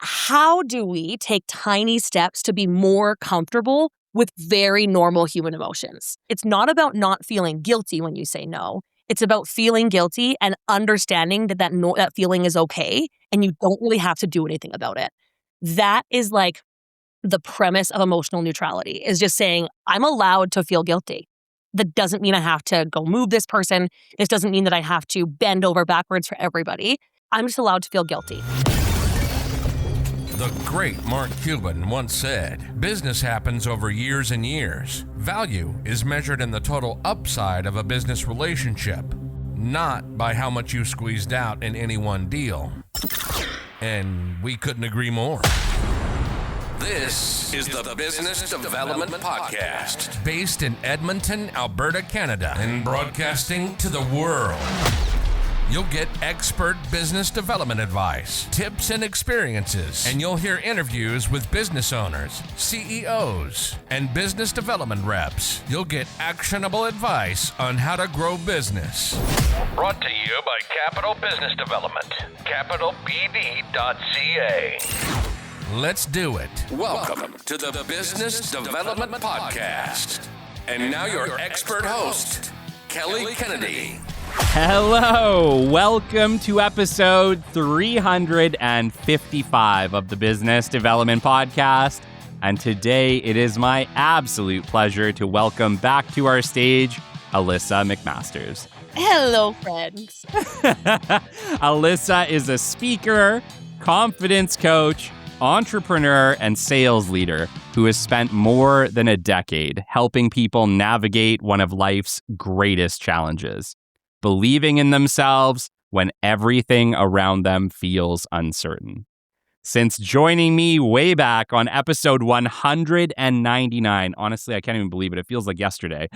how do we take tiny steps to be more comfortable with very normal human emotions? It's not about not feeling guilty when you say no. It's about feeling guilty and understanding that feeling is okay and you don't really have to do anything about it. That is like the premise of emotional neutrality, is just saying, I'm allowed to feel guilty. That doesn't mean I have to go move this person. This doesn't mean that I have to bend over backwards for everybody. I'm just allowed to feel guilty. The great Mark Cuban once said, business happens over years and years. Value is measured in the total upside of a business relationship, not by how much you squeezed out in any one deal. And we couldn't agree more. This is the Business Development Podcast, based in Edmonton, Alberta, Canada, and broadcasting to the world. You'll get expert business development advice, tips and experiences, and you'll hear interviews with business owners, CEOs, and business development reps. You'll get actionable advice on how to grow business. Brought to you by Capital Business Development, capitalbd.ca. Let's do it. Welcome to the Business Development Podcast. And now your expert host, Kelly Kennedy. Hello, welcome to episode 355 of the Business Development Podcast. And today it is my absolute pleasure to welcome back to our stage, Alyssa McMasters. Hello, friends. Alyssa is a speaker, confidence coach, entrepreneur, and sales leader who has spent more than a decade helping people navigate one of life's greatest challenges: believing in themselves when everything around them feels uncertain. Since joining me way back on episode 199, honestly, I can't even believe it. It feels like yesterday.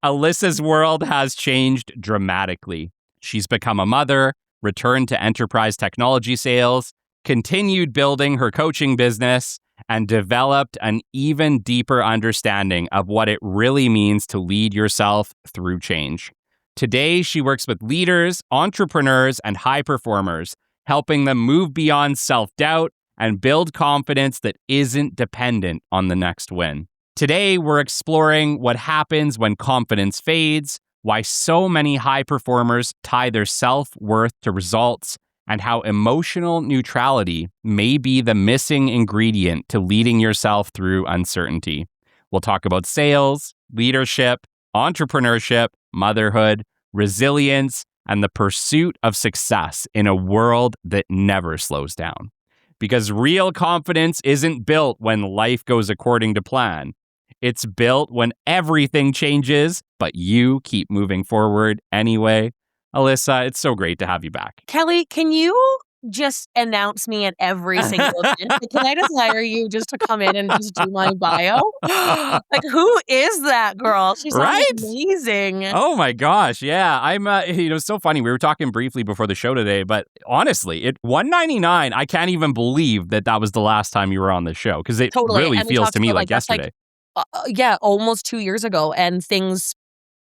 Alyssa's world has changed dramatically. She's become a mother, returned to enterprise technology sales, continued building her coaching business, and developed an even deeper understanding of what it really means to lead yourself through change. Today, she works with leaders, entrepreneurs, and high performers, helping them move beyond self-doubt and build confidence that isn't dependent on the next win. Today, we're exploring what happens when confidence fades, why so many high performers tie their self-worth to results, and how emotional neutrality may be the missing ingredient to leading yourself through uncertainty. We'll talk about sales, leadership, entrepreneurship, motherhood, resilience, and the pursuit of success in a world that never slows down. Because real confidence isn't built when life goes according to plan. It's built when everything changes, but you keep moving forward anyway. Alyssa, it's so great to have you back. Kelly, can you just announce me at every single event? Can I just hire you just to come in and just do my bio? Like, who is that girl? She's amazing. Oh my gosh, yeah. I'm, it's so funny. We were talking briefly before the show today, but honestly, at 199, I can't even believe that was the last time you were on the show, because it really feels to me like yesterday. Almost 2 years ago, and things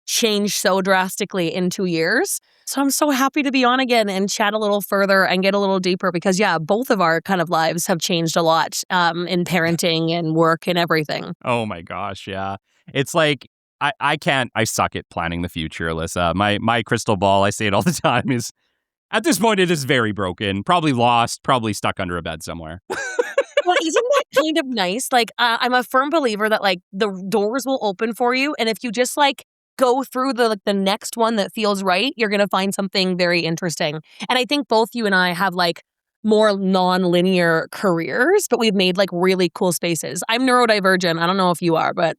changed so drastically in 2 years. So I'm so happy to be on again and chat a little further and get a little deeper because, both of our kind of lives have changed a lot in parenting and work and everything. Oh my gosh, yeah. It's like, I suck at planning the future, Alyssa. My crystal ball, I say it all the time, is, at this point, it is very broken, probably lost, probably stuck under a bed somewhere. Well, isn't that kind of nice? Like, I'm a firm believer that, like, the doors will open for you. And if you just, like, go through the next one that feels right, you're going to find something very interesting. And I think both you and I have, like, more non-linear careers, but we've made, like, really cool spaces. I'm neurodivergent. I don't know if you are, but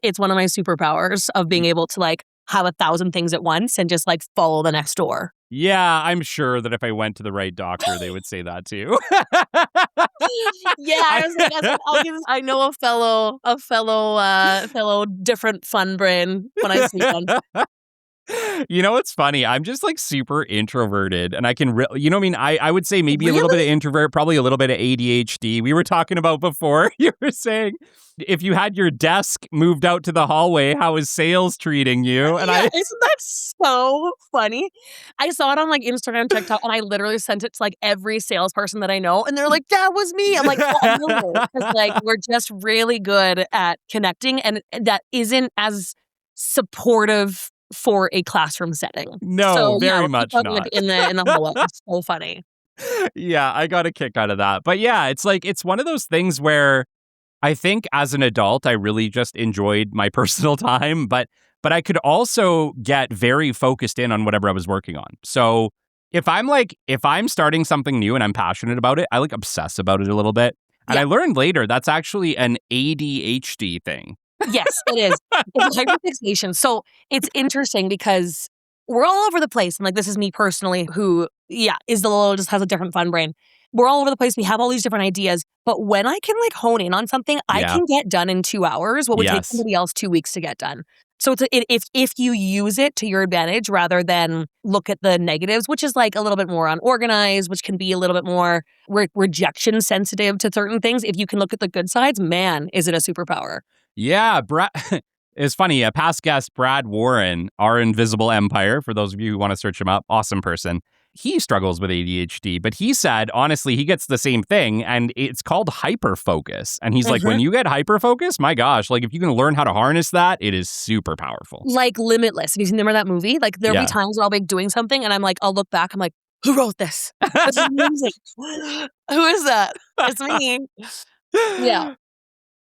it's one of my superpowers of being able to, like, have 1,000 things at once and just, like, follow the next door. Yeah, I'm sure that if I went to the right doctor, they would say that too. Yeah, I know a fellow different fun brain when I see one. You know what's funny? I'm just like super introverted and I can, you know what I mean? I would say maybe a little bit of Really? introvert, probably a little bit of ADHD. We were talking about before. You were saying if you had your desk moved out to the hallway, how is sales treating you? And Yeah, I, isn't that so funny? I saw it on like Instagram, TikTok, and I literally sent it to like every salesperson that I know, and they're like, "That was me." I'm like, "Oh, I know," because like we're just really good at connecting, and that isn't as supportive for a classroom setting. no, So yeah, very we're much out in the not. in the hallway. It's so funny. Yeah, I got a kick out of that. But yeah, it's like, it's one of those things where I think as an adult, I really just enjoyed my personal time, but I could also get very focused in on whatever I was working on. So if I'm starting something new and I'm passionate about it, I like obsess about it a little bit. And Yeah. I learned later that's actually an ADHD thing. Yes, it is. It's hyperfixation. So it's interesting because we're all over the place. And like, this is me personally, who, yeah, is the little, just has a different fun brain. We're all over the place. We have all these different ideas. But when I can like hone in on something, I Yeah. can get done in 2 hours what would take Yes. somebody else 2 weeks to get done. So if you use it to your advantage rather than look at the negatives, which is like a little bit more unorganized, which can be a little bit more rejection sensitive to certain things. If you can look at the good sides, man, is it a superpower? Yeah, Brad. It's funny. A past guest, Brad Warren, Our Invisible Empire, for those of you who want to search him up, awesome person. He struggles with ADHD, but he said, honestly, he gets the same thing, and it's called hyperfocus. And he's like, when you get hyperfocus, my gosh, like if you can learn how to harness that, it is super powerful. Like Limitless. Have you seen remember that movie? Like there'll be Yeah. times when I'll be doing something and I'm like, I'll look back, I'm like, who wrote this? This is amazing. Who is that? It's me. Yeah.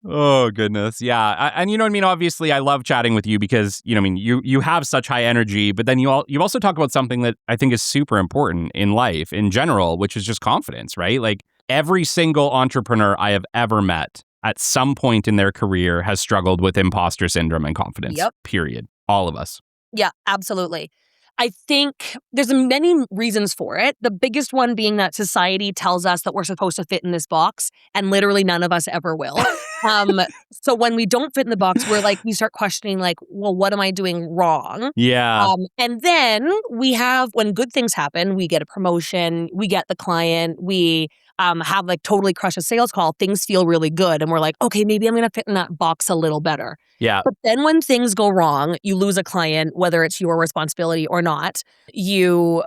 Oh goodness, yeah, and you know what I mean. Obviously, I love chatting with you because you know, what I mean, you have such high energy, but then you also talk about something that I think is super important in life in general, which is just confidence, right? Like every single entrepreneur I have ever met at some point in their career has struggled with imposter syndrome and confidence. Yep. Period. All of us. Yeah, absolutely. I think there's many reasons for it. The biggest one being that society tells us that we're supposed to fit in this box, and literally none of us ever will. So when we don't fit in the box, we start questioning, like, well, what am I doing wrong? Yeah. And then when good things happen, we get a promotion, we get the client, we have like totally crush a sales call, things feel really good. And we're like, okay, maybe I'm going to fit in that box a little better. Yeah. But then when things go wrong, you lose a client, whether it's your responsibility or not, you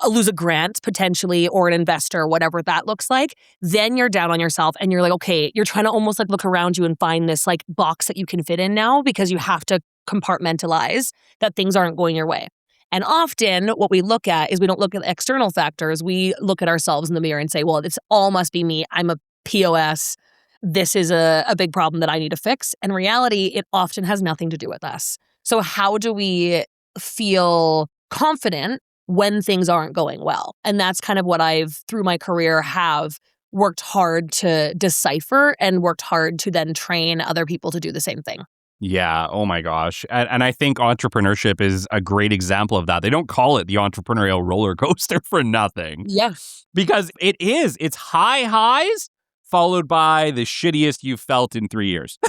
lose a grant potentially or an investor, whatever that looks like, then you're down on yourself and you're like, okay, you're trying to almost like look around you and find this like box that you can fit in now because you have to compartmentalize that things aren't going your way. And often what we look at is we don't look at external factors. We look at ourselves in the mirror and say, well, this all must be me. I'm a POS. This is a big problem that I need to fix. In reality, it often has nothing to do with us. So how do we feel confident when things aren't going well? And that's kind of what I've, through my career, have worked hard to decipher and worked hard to then train other people to do the same thing. Yeah. Oh my gosh. And I think entrepreneurship is a great example of that. They don't call it the entrepreneurial roller coaster for nothing. Yes. Because it is. It's high highs followed by the shittiest you've felt in 3 years.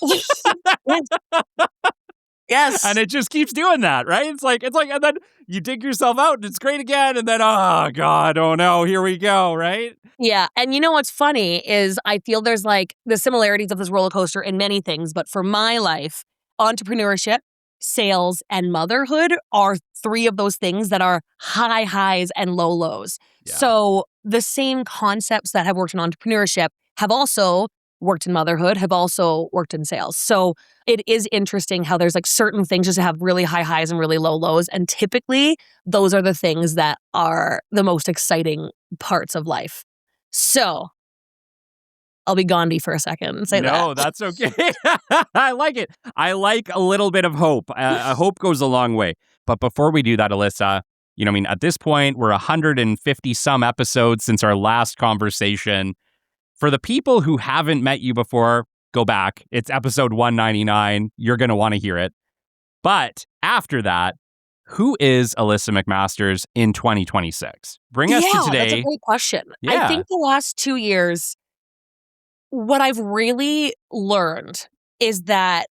Yes. Yes. And it just keeps doing that, right? It's like, and then you dig yourself out and it's great again. And then, oh God, oh no, here we go, right? Yeah. And you know what's funny is I feel there's like the similarities of this roller coaster in many things. But for my life, entrepreneurship, sales, and motherhood are three of those things that are high highs and low lows. Yeah. So the same concepts that have worked in entrepreneurship have also worked in motherhood, have also worked in sales. So it is interesting how there's like certain things just have really high highs and really low lows. And typically those are the things that are the most exciting parts of life. So I'll be Gandhi for a second and say that. No, that's okay. I like it. I like a little bit of hope. Hope goes a long way. But before we do that, Alyssa, you know, I mean, at this point, we're 150 some episodes since our last conversation. For the people who haven't met you before, go back. It's episode 199. You're going to want to hear it. But after that, who is Alyssa McMasters in 2026? Bring us to today. That's a great question. Yeah. I think the last 2 years, what I've really learned is that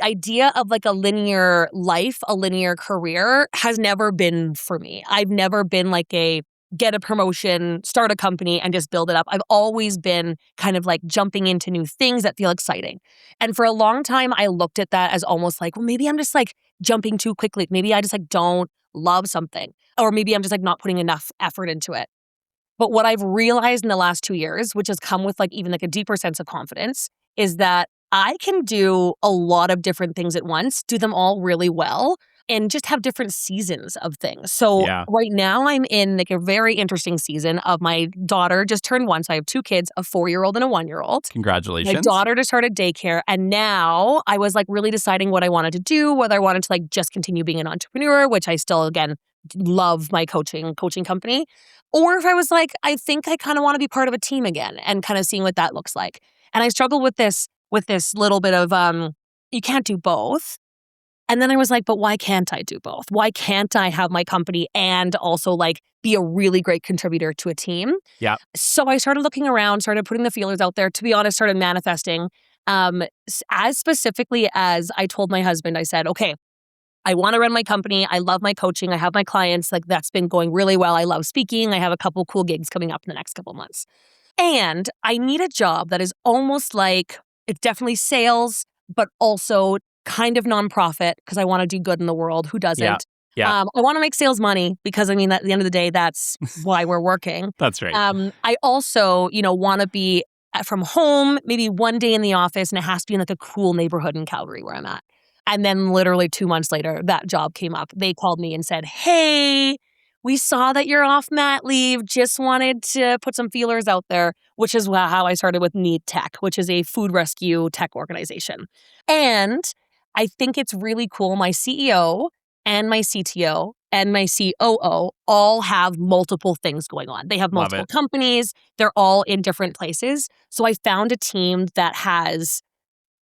idea of like a linear life, a linear career has never been for me. I've never been like a get a promotion, start a company and just build it up. I've always been kind of like jumping into new things that feel exciting. And for a long time, I looked at that as almost like, well, maybe I'm just like jumping too quickly. Maybe I just like don't love something, or maybe I'm just like not putting enough effort into it. But what I've realized in the last 2 years, which has come with like even like a deeper sense of confidence, is that I can do a lot of different things at once, do them all really well, and just have different seasons of things. So Yeah. right now I'm in like a very interesting season of my daughter just turned 1. So I have 2 kids, a 4-year-old and a 1-year-old. My Congratulations. daughter just started daycare. And now I was like really deciding what I wanted to do, whether I wanted to like just continue being an entrepreneur, which I still, again, love my coaching company. Or if I was like, I think I kind of want to be part of a team again and kind of seeing what that looks like. And I struggled with this little bit of you can't do both. And then I was like, but why can't I do both? Why can't I have my company and also like be a really great contributor to a team? Yeah. So I started looking around, started putting the feelers out there. To be honest, started manifesting. As specifically as I told my husband, I said, okay, I want to run my company. I love my coaching. I have my clients. Like that's been going really well. I love speaking. I have a couple cool gigs coming up in the next couple months. And I need a job that is almost like, it's definitely sales, but also kind of nonprofit because I want to do good in the world. Who doesn't? Yeah. Yeah. I want to make sales money because I mean, at the end of the day, that's why we're working. That's right. I also, want to be from home, maybe one day in the office, and it has to be in like a cool neighborhood in Calgary where I'm at. And then literally 2 months later, that job came up. They called me and said, hey, we saw that you're off mat leave. Just wanted to put some feelers out there, which is how I started with Need Tech, which is a food rescue tech organization. And I think it's really cool. My CEO and my CTO and my COO all have multiple things going on. They have Love multiple it. companies. They're all in different places. So I found a team that has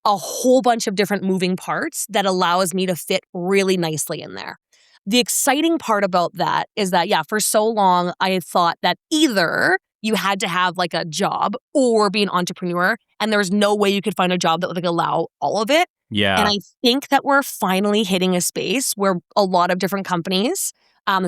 a whole bunch of different moving parts that allows me to fit really nicely in there. The exciting part about that is that, yeah, for so long, I had thought that either you had to have like a job or be an entrepreneur, and there was no way you could find a job that would like allow all of it. Yeah. And I think that we're finally hitting a space where a lot of different companies,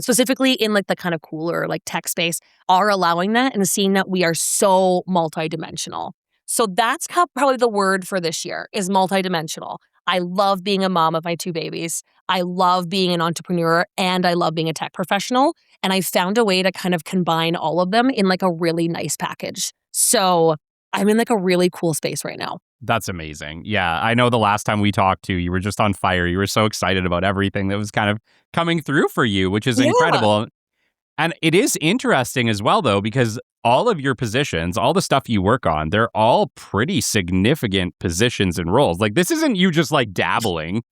specifically in like the kind of cooler like tech space, are allowing that and seeing that we are so multidimensional. So that's probably the word for this year is multidimensional. I love being a mom of my 2 babies. I love being an entrepreneur and I love being a tech professional. And I found a way to kind of combine all of them in like a really nice package. So I'm in like a really cool space right now. That's amazing. Yeah. I know the last time we talked to you were just on fire. You were so excited about everything that was kind of coming through for you, which is incredible. And it is interesting as well, though, because all of your positions, all the stuff you work on, they're all pretty significant positions and roles. Like, this isn't you just like dabbling.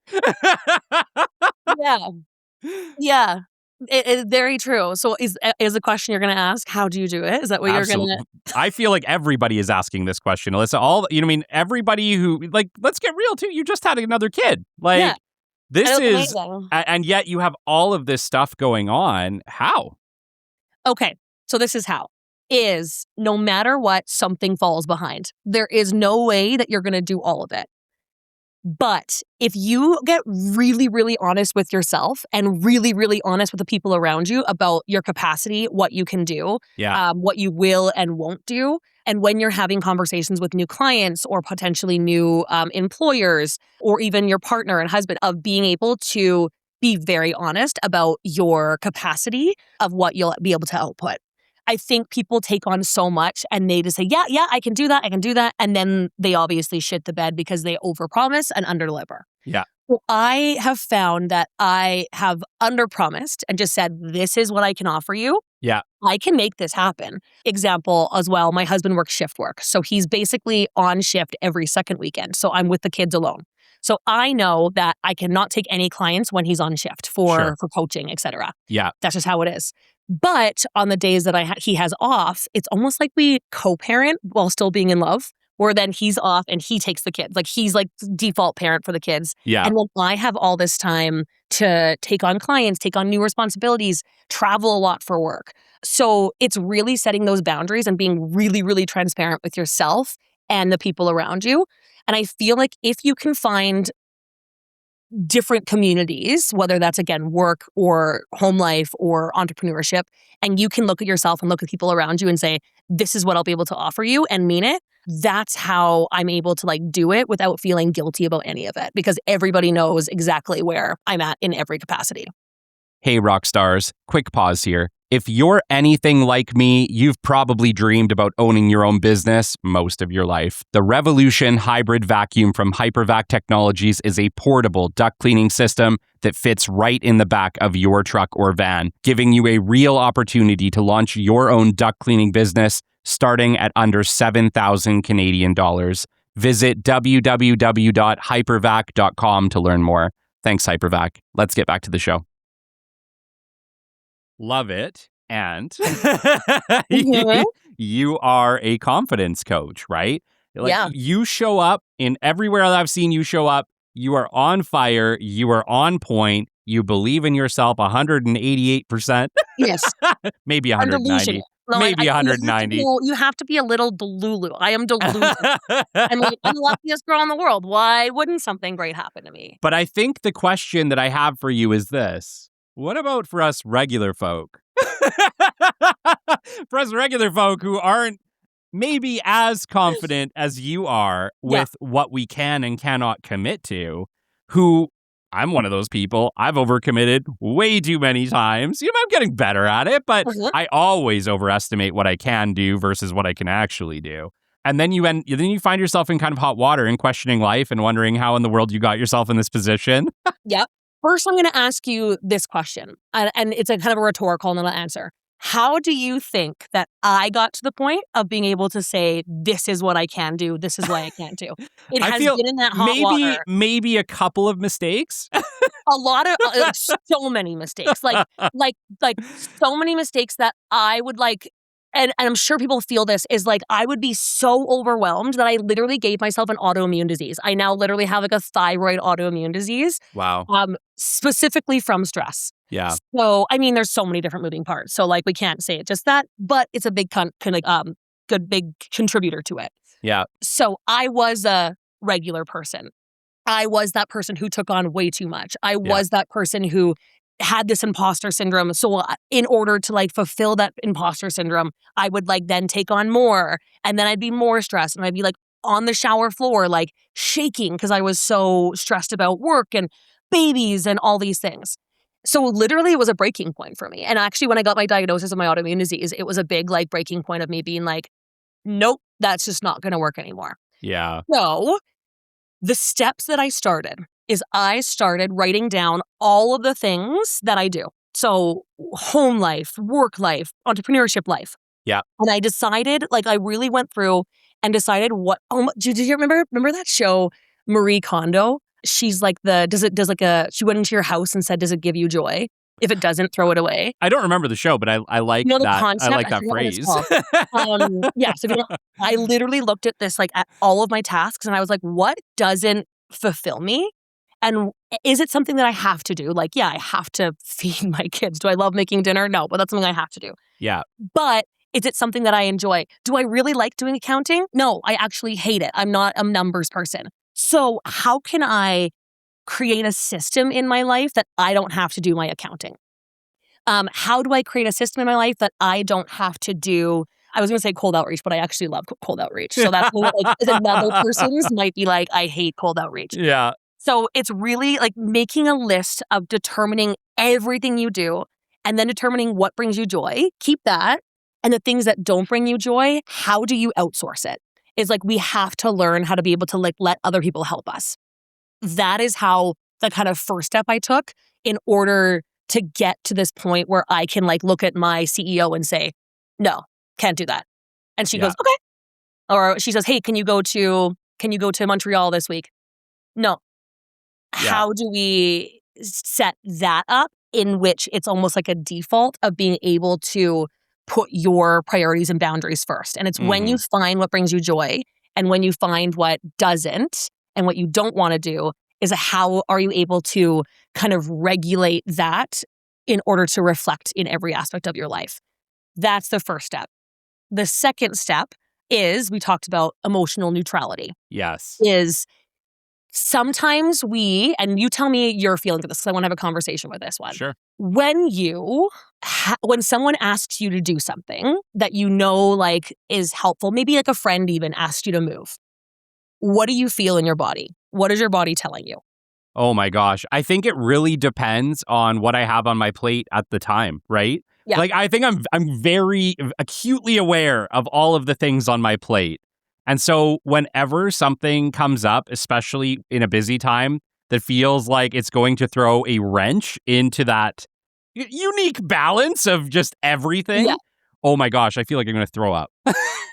Yeah. Yeah. Very true. So is the question you're going to ask, how do you do it? Is that what you're going to? I feel like everybody is asking this question, Alyssa. Everybody who, like, let's get real too. You just had another kid. Like, Yeah. this is, amazing. and yet you have all of this stuff going on. How? Okay, so this is how. Is no matter what, something falls behind. There is no way that you're going to do all of it. But if you get really, really honest with yourself and really, really honest with the people around you about your capacity, what you can do, what you will and won't do, and when you're having conversations with new clients or potentially new employers or even your partner and husband, of being able to be very honest about your capacity of what you'll be able to output. I think people take on so much and they just say, yeah, I can do that. And then they obviously shit the bed because they overpromise and underdeliver. Yeah. Well, I have found that I have underpromised and just said, this is what I can offer you. Yeah. I can make this happen. Example as well, my husband works shift work. So he's basically on shift every second weekend. So I'm with the kids alone. So I know that I cannot take any clients when he's on shift for coaching, et cetera. Yeah. That's just how it is. But on the days that he has off, it's almost like we co-parent while still being in love, where then he's off and he takes the kids. Like he's like default parent for the kids. Yeah. And then I have all this time to take on clients, take on new responsibilities, travel a lot for work. So it's really setting those boundaries and being really, really transparent with yourself and the people around you. And I feel like if you can find different communities, whether that's again work or home life or entrepreneurship, and you can look at yourself and look at people around you and say, this is what I'll be able to offer you and mean it. That's how I'm able to like do it without feeling guilty about any of it, because everybody knows exactly where I'm at in every capacity. Hey, rock stars, quick pause here. If you're anything like me, you've probably dreamed about owning your own business most of your life. The Revolution hybrid vacuum from Hypervac Technologies is a portable duct cleaning system that fits right in the back of your truck or van, giving you a real opportunity to launch your own duct cleaning business starting at under 7,000 Canadian dollars. Visit www.hypervac.com to learn more. Thanks, Hypervac. Let's get back to the show. Love it. And you are a confidence coach, right? Like, Yeah. you show up in everywhere that I've seen you show up. You are on fire. You are on point. You believe in yourself 188%. Yes. Maybe 190. No, Maybe 190. You have to be a little delulu. I am delulu. I'm like, I'm the luckiest girl in the world. Why wouldn't something great happen to me? But I think the question that I have for you is this. What about for us regular folk? For us regular folk who aren't maybe as confident as you are with what we can and cannot commit to, who I'm one of those people. I've overcommitted way too many times. You know, I'm getting better at it, but I always overestimate what I can do versus what I can actually do. And then you find yourself in kind of hot water and questioning life and wondering how in the world you got yourself in this position. Yep. First, I'm going to ask you this question, and it's a kind of a rhetorical and then I'll answer. How do you think that I got to the point of being able to say, this is what I can do, this is what I can't do? It has been in that hot water. Maybe a couple of mistakes. A lot of, so many mistakes, like so many mistakes that I would like, and I'm sure people feel this, is like I would be so overwhelmed that I literally gave myself an autoimmune disease. I now literally have like a thyroid autoimmune disease. Wow. Specifically from stress. Yeah. So, I mean, there's so many different moving parts. So like we can't say it just that, but it's a big good big contributor to it. Yeah. So I was a regular person. I was that person who took on way too much. I was that person who had this imposter syndrome. So in order to like fulfill that imposter syndrome, I would like then take on more, and then I'd be more stressed, and I'd be like on the shower floor, like shaking because I was so stressed about work and babies and all these things. So literally it was a breaking point for me. And actually when I got my diagnosis of my autoimmune disease, it was a big like breaking point of me being like, nope, that's just not going to work anymore. Yeah. So the steps that I started is I started writing down all of the things that I do. So home life, work life, entrepreneurship life. Yeah. And I decided, like I really went through and decided what, did you remember that show, Marie Kondo? She's like she went into your house and said, does it give you joy? If it doesn't, throw it away. I don't remember the show, but I like the that. Concept? I like that phrase. So I literally looked at this, like at all of my tasks, and I was like, what doesn't fulfill me? And is it something that I have to do? Like, yeah, I have to feed my kids. Do I love making dinner? No, but that's something I have to do. Yeah. But is it something that I enjoy? Do I really like doing accounting? No, I actually hate it. I'm not a numbers person. So how can I create a system in my life that I don't have to do my accounting? How do I create a system in my life that I don't have to do? I was going to say cold outreach, but I actually love cold outreach. So that's what, like, another person's might be like, I hate cold outreach. Yeah. So it's really like making a list of determining everything you do and then determining what brings you joy. Keep that. And the things that don't bring you joy, how do you outsource it? It's like we have to learn how to be able to like let other people help us. That is how the kind of first step I took in order to get to this point where I can like look at my CEO and say, no, can't do that. And she goes, okay. Or she says, hey, can you go to Montreal this week? No. Yeah. How do we set that up in which it's almost like a default of being able to put your priorities and boundaries first? And it's when you find what brings you joy and when you find what doesn't and what you don't want to do is how are you able to kind of regulate that in order to reflect in every aspect of your life. That's the first step. The second step, is, we talked about emotional neutrality, Yes. is sometimes and you tell me your feelings of this because I want to have a conversation with this one. Sure. When when someone asks you to do something that you know like is helpful, maybe like a friend even asked you to move, what do you feel in your body? What is your body telling you? Oh my gosh. I think it really depends on what I have on my plate at the time, right? Yeah. Like I think I'm very acutely aware of all of the things on my plate. And so whenever something comes up, especially in a busy time, that feels like it's going to throw a wrench into that unique balance of just everything. Yeah. Oh my gosh, I feel like I'm going to throw up.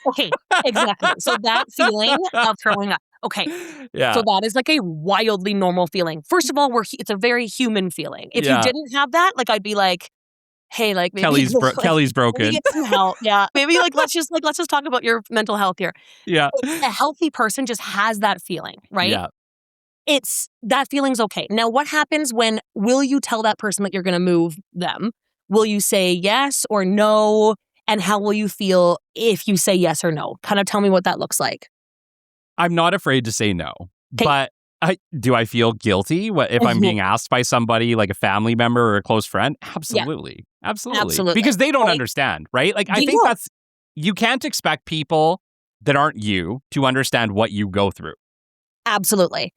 Okay, exactly. So that feeling of throwing up. Okay. Yeah. So that is like a wildly normal feeling. First of all, it's a very human feeling. If you Yeah. didn't have that, like I'd be like, hey, like maybe Kelly's maybe broken. get some help. Yeah. Maybe let's just talk about your mental health here. Yeah. A healthy person just has that feeling, right? Yeah. It's that feeling's okay. Now, what happens will you tell that person that you're going to move them? Will you say yes or no? And how will you feel if you say yes or no? Kind of tell me what that looks like. I'm not afraid to say no, 'Kay. but do I feel guilty if I'm being asked by somebody like a family member or a close friend? Absolutely. Absolutely. Absolutely. Because they don't Right. understand, right? Like, I They think don't. you can't expect people that aren't you to understand what you go through. Absolutely.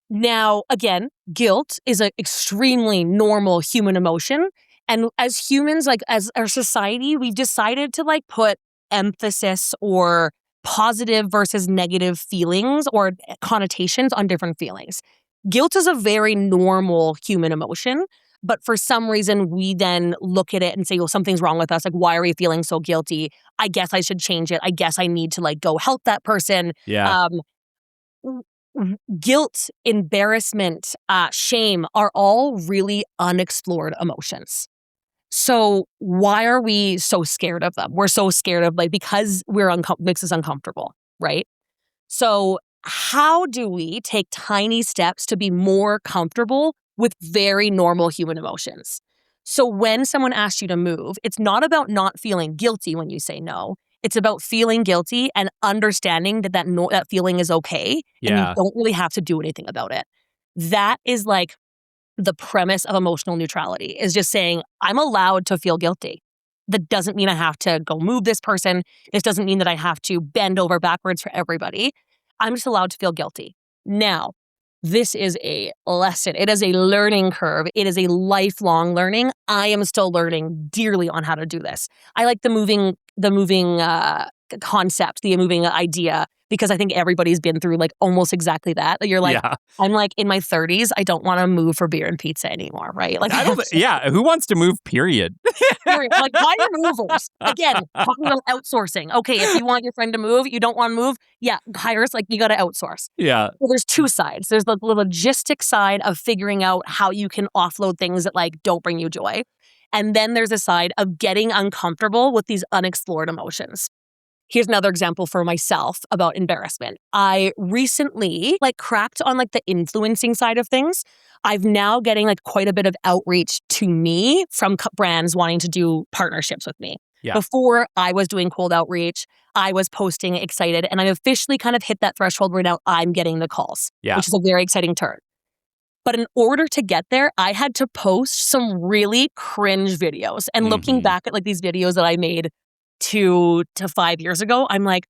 Now, again, guilt is an extremely normal human emotion. And as humans, like as our society, we've decided to like put emphasis or positive versus negative feelings or connotations on different feelings. Guilt is a very normal human emotion. But for some reason, we then look at it and say, well, something's wrong with us. Like, why are we feeling so guilty? I guess I should change it. I guess I need to like go help that person. Yeah. Guilt, embarrassment, shame are all really unexplored emotions. So why are we so scared of them? We're so scared of because makes us uncomfortable, right? So how do we take tiny steps to be more comfortable with very normal human emotions? So when someone asks you to move, it's not about not feeling guilty when you say no. It's about feeling guilty and understanding that feeling is okay and you Yeah. don't really have to do anything about it. That is like the premise of emotional neutrality, is just saying, I'm allowed to feel guilty. That doesn't mean I have to go move this person. This doesn't mean that I have to bend over backwards for everybody. I'm just allowed to feel guilty. Now, this is a lesson. It is a learning curve. It is a lifelong learning. I am still learning dearly on how to do this. I like the moving concept, the moving idea, because I think everybody's been through like almost exactly that. You're like, Yeah. I'm like in my 30s. I don't want to move for beer and pizza anymore, right? Like, I don't. Yeah. Who wants to move? Period. like hire movers. Again, talking about outsourcing. Okay, if you want your friend to move, you don't want to move. Yeah, hires, like you got to outsource. Yeah. Well, there's two sides. There's the logistic side of figuring out how you can offload things that like don't bring you joy. And then there's a side of getting uncomfortable with these unexplored emotions. Here's another example for myself about embarrassment. I recently cracked on the influencing side of things. I've now getting quite a bit of outreach to me from brands wanting to do partnerships with me. Yeah. Before I was doing cold outreach, I was posting excited, and I officially kind of hit that threshold where now I'm getting the calls, which is a very exciting turn. But in order to get there, I had to post some really cringe videos. And looking back at these videos that I made 2 to 5 years ago, I'm like,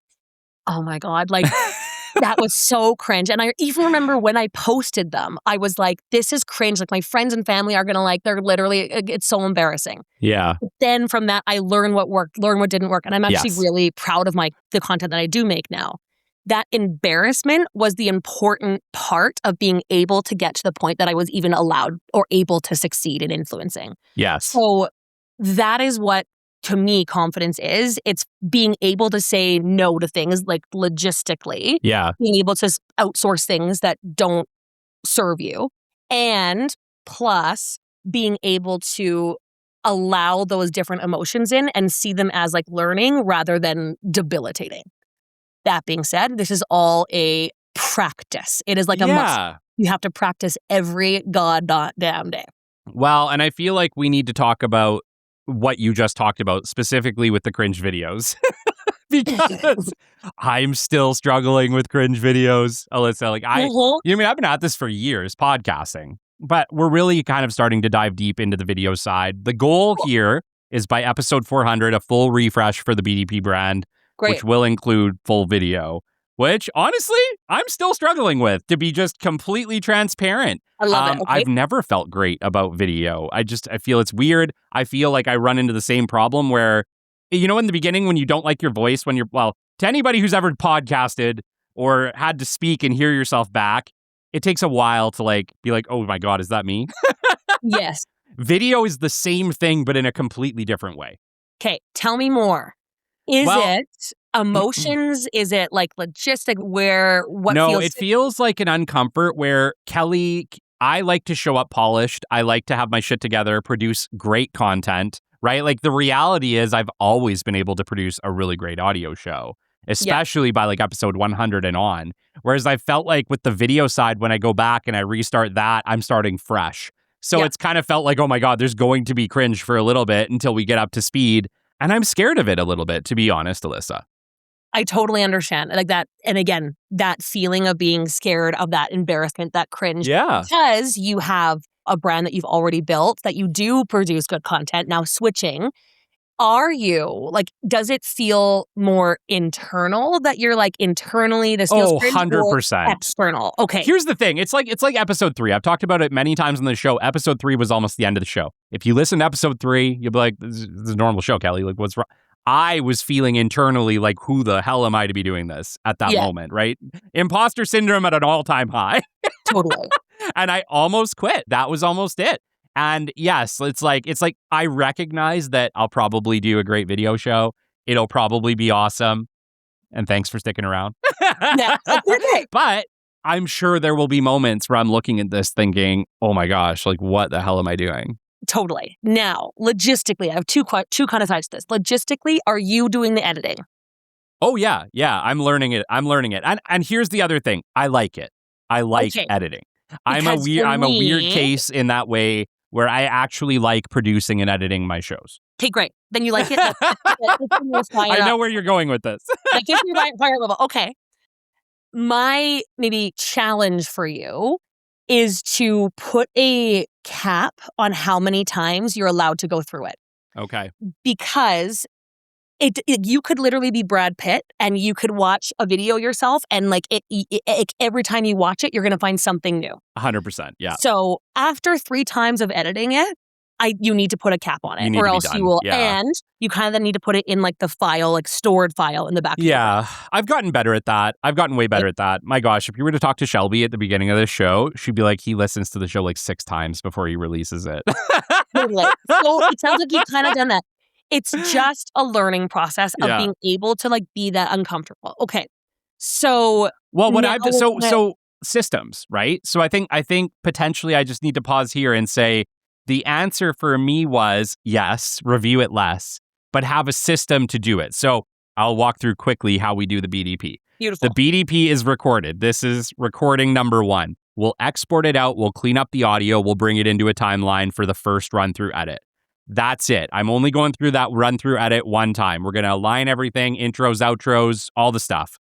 oh my God, that was so cringe. And I even remember when I posted them, I was like, this is cringe. My friends and family are going to they're literally, it's so embarrassing. Yeah. But then from that, I learned what worked, learned what didn't work. And I'm actually really proud of the content that I do make now. That embarrassment was the important part of being able to get to the point that I was even allowed or able to succeed in influencing. Yes. So that is what, to me, confidence is. It's being able to say no to things logistically. Yeah. Being able to outsource things that don't serve you. And plus being able to allow those different emotions in and see them as learning rather than debilitating. That being said, this is all a practice. It is a must. You have to practice every goddamn day. Well, and I feel like we need to talk about what you just talked about, specifically with the cringe videos. because I'm still struggling with cringe videos, Alyssa. Like I've been at this for years, podcasting, but we're really kind of starting to dive deep into the video side. The goal here is by episode 400, a full refresh for the BDP brand, which will include full video, which honestly, I'm still struggling with, to be just completely transparent. I love it. Okay. I've never felt great about video. I feel it's weird. I feel like I run into the same problem where, in the beginning when you don't like your voice, to anybody who's ever podcasted or had to speak and hear yourself back, it takes a while to be like, oh my God, is that me? Yes. Video is the same thing, but in a completely different way. Okay, tell me more. Is it emotions? Is it like logistic? No, it feels like an uncomfort where Kelly, I like to show up polished. I like to have my shit together, produce great content, right? Like the reality is I've always been able to produce a really great audio show, especially by episode 100 and on. Whereas I felt like with the video side, when I go back and I restart that, I'm starting fresh. So it's kind of felt like, oh my God, there's going to be cringe for a little bit until we get up to speed. And I'm scared of it a little bit, to be honest, Alyssa. I totally understand like that. And again, that feeling of being scared of that embarrassment, that cringe. Yeah. Because you have a brand that you've already built, that you do produce good content. Now switching, does it feel more internal that you're internally this feels cringe, 100%. or external? Okay. Here's the thing. It's like episode 3. I've talked about it many times on the show. Episode 3 was almost the end of the show. If you listen to episode 3, you'll be like, this is a normal show, Kelly. Like, what's wrong? I was feeling internally like, who the hell am I to be doing this at that moment, right? Imposter syndrome at an all-time high. Totally. And I almost quit. That was almost it. And yes, it's like I recognize that I'll probably do a great video show. It'll probably be awesome. And thanks for sticking around. Yeah, but I'm sure there will be moments where I'm looking at this thinking, oh my gosh, what the hell am I doing? Totally. Now, logistically, I have two kind of sides to this. Logistically, are you doing the editing? Oh, yeah. Yeah, I'm learning it. And here's the other thing. I like it. I like editing. I'm a weird case in that way where I actually like producing and editing my shows. Okay, great. Then you like it. I know where you're going with this. That gives me my fire level. Okay. My maybe challenge for you is to put a cap on how many times you're allowed to go through it. Okay. Because you could literally be Brad Pitt and you could watch a video yourself and every time you watch it, you're going to find something new. 100%. Yeah. So after 3 times of editing it, you need to put a cap on it or else you will. Yeah. And you kind of then need to put it in the file, stored file in the back. Yeah. I've gotten better at that. I've gotten way better at that. My gosh, if you were to talk to Shelby at the beginning of this show, she'd be like, he listens to the show 6 times before he releases it. Totally. So it sounds like you've kind of done that. It's just a learning process of being able to be that uncomfortable. Okay. So so systems, right? So I think potentially I just need to pause here and say the answer for me was yes, review it less, but have a system to do it. So I'll walk through quickly how we do the BDP. Beautiful. The BDP is recorded. This is recording number 1. We'll export it out. We'll clean up the audio. We'll bring it into a timeline for the first run through edit. That's it. I'm only going through that run through edit one time. We're going to align everything, intros, outros, all the stuff.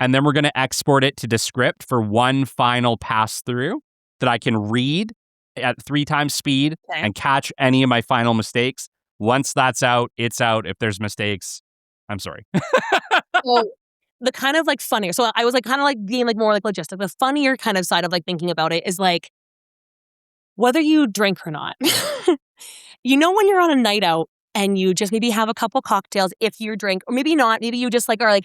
And then we're going to export it to Descript for one final pass through that I can read at 3 times speed and catch any of my final mistakes. Once that's out, it's out. If there's mistakes, I'm sorry. So the kind of funnier. So I was kind of being more logistic. The funnier kind of side of thinking about it is whether you drink or not. When you're on a night out and you just maybe have a couple cocktails if you drink, or maybe not, maybe you just are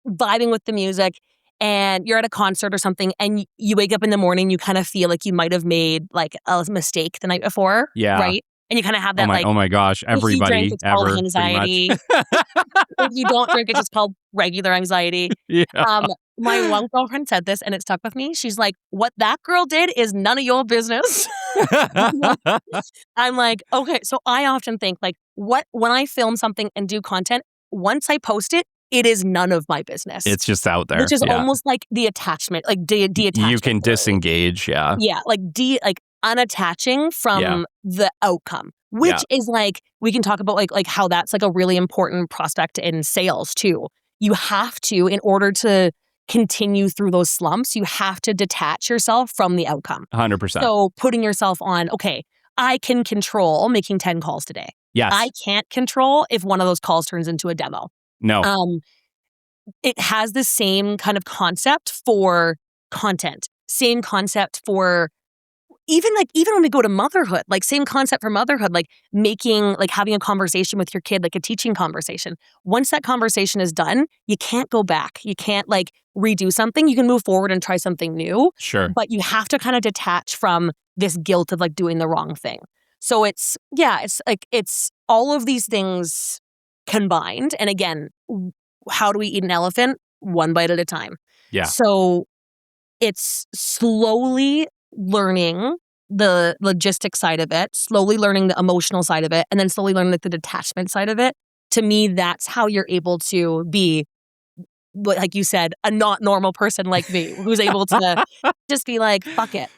vibing with the music and you're at a concert or something and you wake up in the morning, you kind of feel like you might have made a mistake the night before. Yeah. Right? And you kind of have that oh my gosh, everybody if you drink, it's ever called anxiety. If you don't drink, it's just called regular anxiety. Yeah. My one girlfriend said this and it stuck with me. She's like, what that girl did is none of your business. I'm like, okay. So I often think when I film something and do content, once I post it, it is none of my business. It's just out there. Which is almost the attachment, de-attachment. You can disengage, yeah. Yeah, unattaching from the outcome, which is we can talk about how that's a really important prospect in sales too. you have to, in order to continue through those slumps, you have to detach yourself from the outcome. 100%. So putting yourself on, okay, I can control making 10 calls today. Yes. I can't control if one of those calls turns into a demo. No. It has the same kind of concept for content, same concept for even when we go to motherhood, like same concept for motherhood, like having a conversation with your kid, like a teaching conversation. Once that conversation is done, you can't go back. You can't like redo something. You can move forward and try something new. Sure. But you have to kind of detach from this guilt of like doing the wrong thing. So it's all of these things combined. And again, how do we eat an elephant? One bite at a time. Yeah. So it's slowly learning the logistic side of it, slowly learning the emotional side of it, and then slowly learning like the detachment side of it. To me, that's how you're able to be, like you said, a not normal person like me, who's able to just be like, fuck it.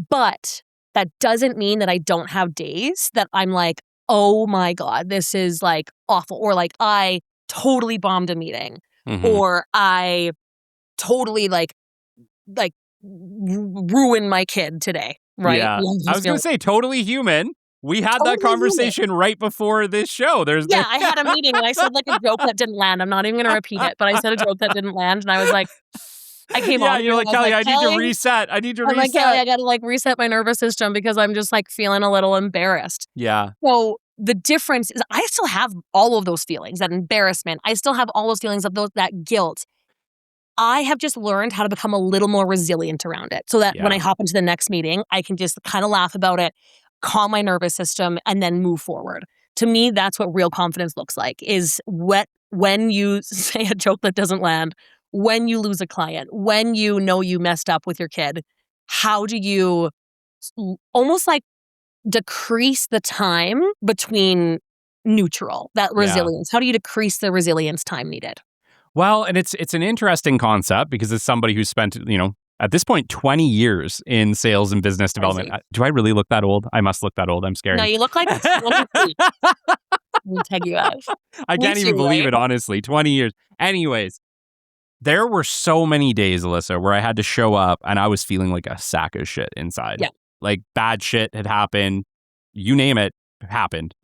But that doesn't mean that I don't have days that I'm like, oh my God, this is like awful. Or like I totally bombed a meeting. Mm-hmm. Or I totally like ruin my kid today, right? Yeah. I was going to say totally human. We had that conversation right before this show. I had a meeting and I said like a joke that didn't land. I'm not even going to repeat it, but I said a joke that didn't land and I was like, I came on. Yeah, you're like, Kelly, I need to reset. I'm like, Kelly, I got to like reset my nervous system because I'm just like feeling a little embarrassed. Yeah. So the difference is I still have all of those feelings, that embarrassment. I still have all those feelings of that guilt. I have just learned how to become a little more resilient around it so that when I hop into the next meeting, I can just kind of laugh about it, calm my nervous system, and then move forward. To me, that's what real confidence looks like, is when you say a joke that doesn't land, when you lose a client, when you know you messed up with your kid, how do you almost like decrease the time between neutral, that resilience? How do you decrease the resilience time needed? Well, and it's an interesting concept because as somebody who's spent, at this point, 20 years in sales and business development. Do I really look that old? I must look that old. I'm scared. No, you look like 23. We'll take you out. I can't even believe it, honestly. 20 years. Anyways, there were so many days, Alyssa, where I had to show up and I was feeling like a sack of shit inside. Yeah. Like bad shit had happened. You name it, happened.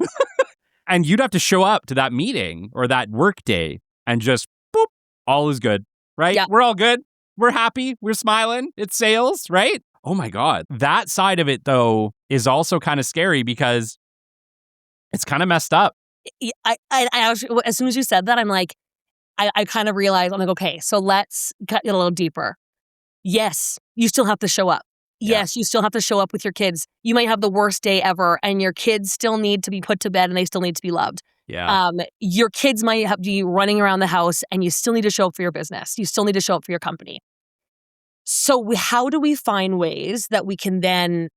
And you'd have to show up to that meeting or that work day and just boop, all is good, right? Yeah. We're all good. We're happy. We're smiling. It's sales, right? Oh my God. That side of it, though, is also kind of scary because it's kind of messed up. I as soon as you said that, I'm like, I kind of realized, I'm like, okay, so let's cut it a little deeper. Yes, you still have to show up. Yes, you still have to show up with your kids. You might have the worst day ever and your kids still need to be put to bed and they still need to be loved. Yeah. Your kids might have be running around the house and you still need to show up for your business. You still need to show up for your company. So how do we find ways that we can then,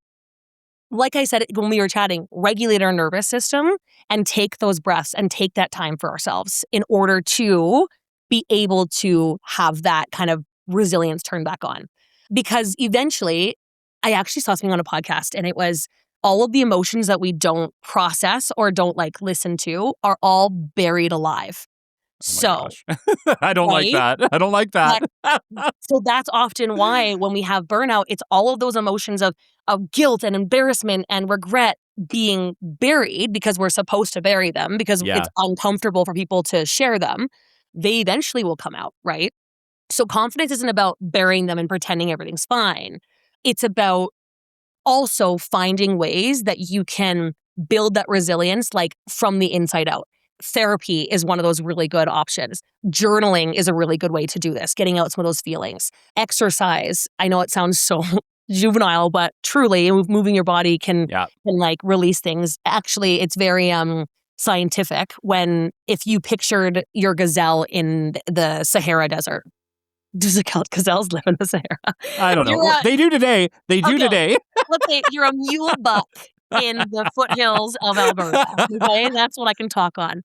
like I said when we were chatting, regulate our nervous system and take those breaths and take that time for ourselves in order to be able to have that kind of resilience turn back on? Because eventually, I actually saw something on a podcast and it was all of the emotions that we don't process or don't like listen to are all buried alive. Oh I don't like that. I don't like that. So that's often why when we have burnout, it's all of those emotions of guilt and embarrassment and regret being buried because we're supposed to bury them because it's uncomfortable for people to share them. They eventually will come out, right? So confidence isn't about burying them and pretending everything's fine. It's about also finding ways that you can build that resilience like from the inside out. Therapy is one of those really good options. Journaling is a really good way to do this, getting out some of those feelings. Exercise, I know it sounds so juvenile, but truly moving your body can like release things. Actually, it's very scientific if you pictured your gazelle in the Sahara Desert. Does it count? Gazelles live in the Sahara. I don't know. They do today. Today. Let's say you're a mule buck in the foothills of Alberta. Okay, that's what I can talk on.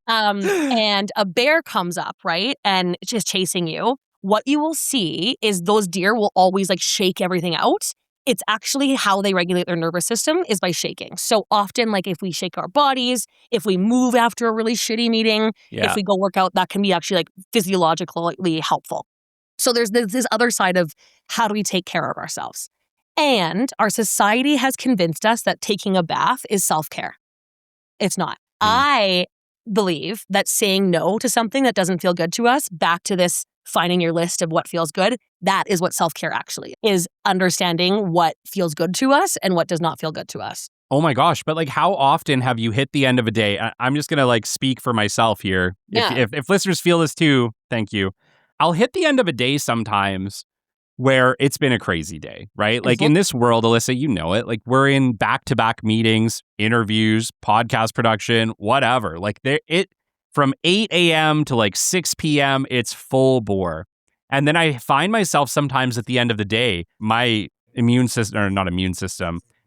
And a bear comes up, right, and it's just chasing you. What you will see is those deer will always like shake everything out it's actually how they regulate their nervous system is by shaking. So often, like if we shake our bodies, if we move after a really shitty meeting, if we go work out, that can be actually like physiologically helpful. So there's this other side of how do we take care of ourselves? And our society has convinced us that taking a bath is self-care. It's not. I believe that saying no to something that doesn't feel good to us, back to this finding your list of what feels good, that is what self-care actually is, understanding what feels good to us and what does not feel good to us. Oh my gosh. But like, how often have you hit the end of a day? I'm just going to like speak for myself here. If listeners feel this too, thank you. I'll hit the end of a day sometimes where it's been a crazy day, right? Like in this world, Alyssa, you know it, like we're in back-to-back meetings, interviews, podcast production, whatever. Like from 8 a.m. to like 6 p.m., it's full bore. And then I find myself sometimes at the end of the day, my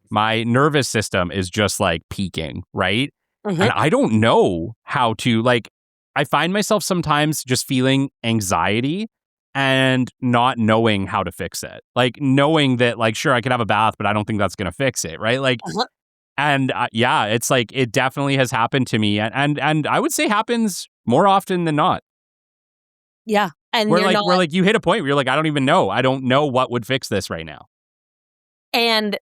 my nervous system is just like peaking, right? And I don't know how to I find myself sometimes just feeling anxiety and not knowing how to fix it. Like knowing that sure, I could have a bath, but I don't think that's going to fix it, right? And it's like, it definitely has happened to me. And I would say happens more often than not. Yeah. And where you hit a point where you're like, I don't even know. I don't know what would fix this right now. And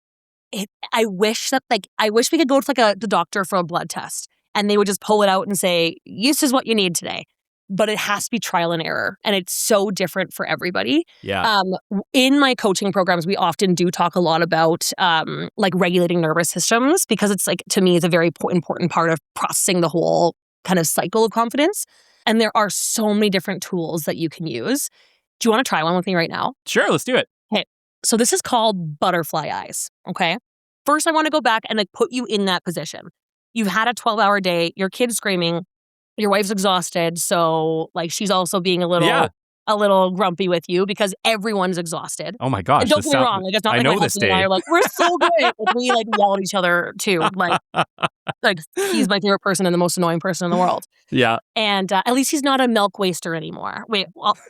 I wish we could go to the doctor for a blood test and they would just pull it out and say, this is what you need today. But it has to be trial and error. And it's so different for everybody. Yeah. In my coaching programs, we often do talk a lot about regulating nervous systems, because it's to me, it's a very important part of processing the whole kind of cycle of confidence. And there are so many different tools that you can use. Do you want to try one with me right now? Sure, let's do it. Okay. So this is called butterfly eyes. Okay. First, I want to go back and put you in that position. You've had a 12-hour day. Your kid's screaming. Your wife's exhausted, so she's also being a little grumpy with you because everyone's exhausted. Oh my gosh! And don't get me wrong, it's not I like know my husband and I are we're so good. We yell at each other too. He's my favorite person and the most annoying person in the world. Yeah. And at least he's not a milk waster anymore.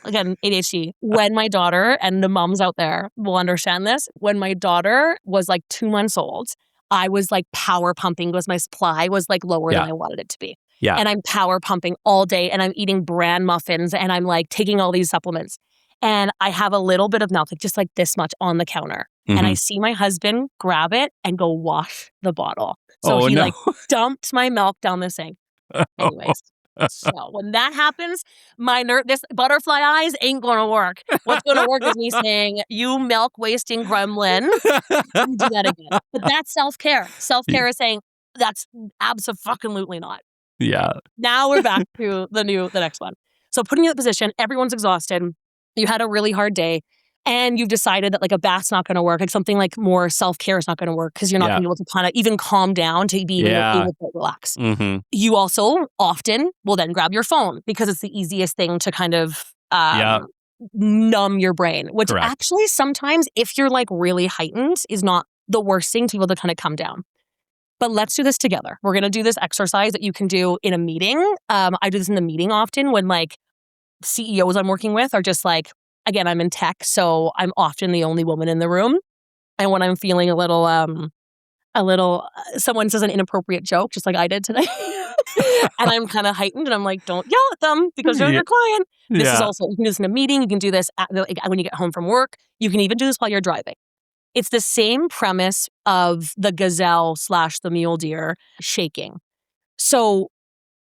Again, ADHD. When my daughter, and the moms out there will understand this, when my daughter was 2 months old, I was power pumping because my supply was lower than I wanted it to be. Yeah. And I'm power pumping all day and I'm eating bran muffins and I'm taking all these supplements. And I have a little bit of milk, just this much on the counter. Mm-hmm. And I see my husband grab it and go wash the bottle. So he dumped my milk down the sink. Anyways, so when that happens, this butterfly eyes ain't going to work. What's going to work is me saying, you milk wasting gremlin, you do that again. But that's self-care. Self-care is saying, that's abso-fucking-lutely not. Yeah. Now we're back to the next one. So putting you in the position, everyone's exhausted. You had a really hard day and you've decided that a bath's not going to work. Something more self-care is not going to work because you're not going to be able to kind of even calm down to be able to relax. Mm-hmm. You also often will then grab your phone because it's the easiest thing to kind of numb your brain, which actually sometimes if you're really heightened is not the worst thing to be able to kind of come down. But let's do this together. We're going to do this exercise that you can do in a meeting. I do this in the meeting often when CEOs I'm working with are just again, I'm in tech, so I'm often the only woman in the room. And when I'm feeling a little, someone says an inappropriate joke, just like I did today, and I'm kind of heightened and I'm don't yell at them because they're your client. This is also, you can do this in a meeting. You can do this when you get home from work. You can even do this while you're driving. It's the same premise of the gazelle / the mule deer shaking. So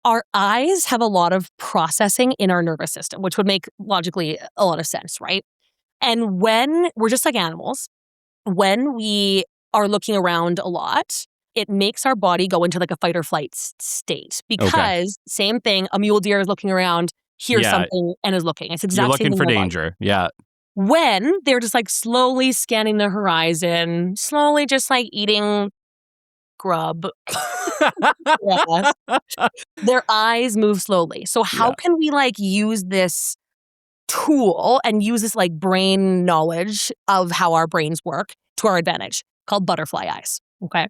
our eyes have a lot of processing in our nervous system, which would make logically a lot of sense, right? And when we're just like animals, when we are looking around a lot, it makes our body go into a fight or flight state because same thing, a mule deer is looking around, hears something and is looking. It's exactly you're looking for danger. Yeah. When they're just slowly scanning the horizon, slowly just eating grub, their eyes move slowly. So how can we use this tool and use this brain knowledge of how our brains work to our advantage, called butterfly eyes? Okay.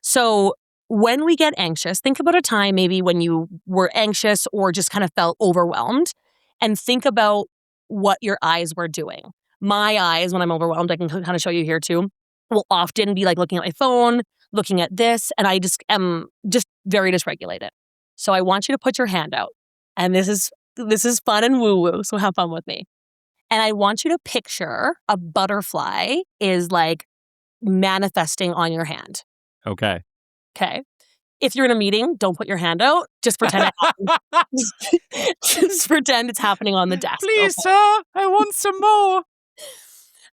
So when we get anxious, think about a time maybe when you were anxious or just kind of felt overwhelmed, and think about what your eyes were doing. My eyes, when I'm overwhelmed, I can kind of show you here too. will often be like looking at my phone, looking at this, and I just am just very dysregulated. So I want you to put your hand out. And this is fun and woo-woo, so have fun with me. And I want you to picture a butterfly is like manifesting on your hand. Okay. Okay. If you're in a meeting, don't put your hand out. Just pretend just pretend it's happening on the desk. Please, okay? sir, I want some more.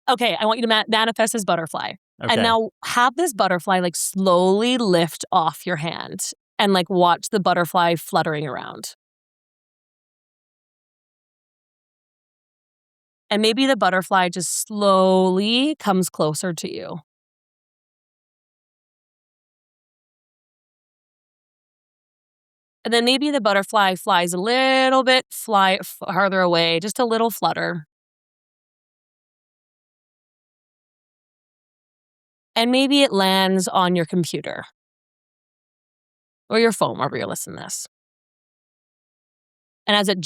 Okay, I want you to manifest this butterfly. Okay. And now have this butterfly like slowly lift off your hand and like watch the butterfly fluttering around. And maybe the butterfly just slowly comes closer to you. And then maybe the butterfly flies a little bit farther away, just a little flutter. And maybe it lands on your computer or your phone, wherever you're listening to this. And as it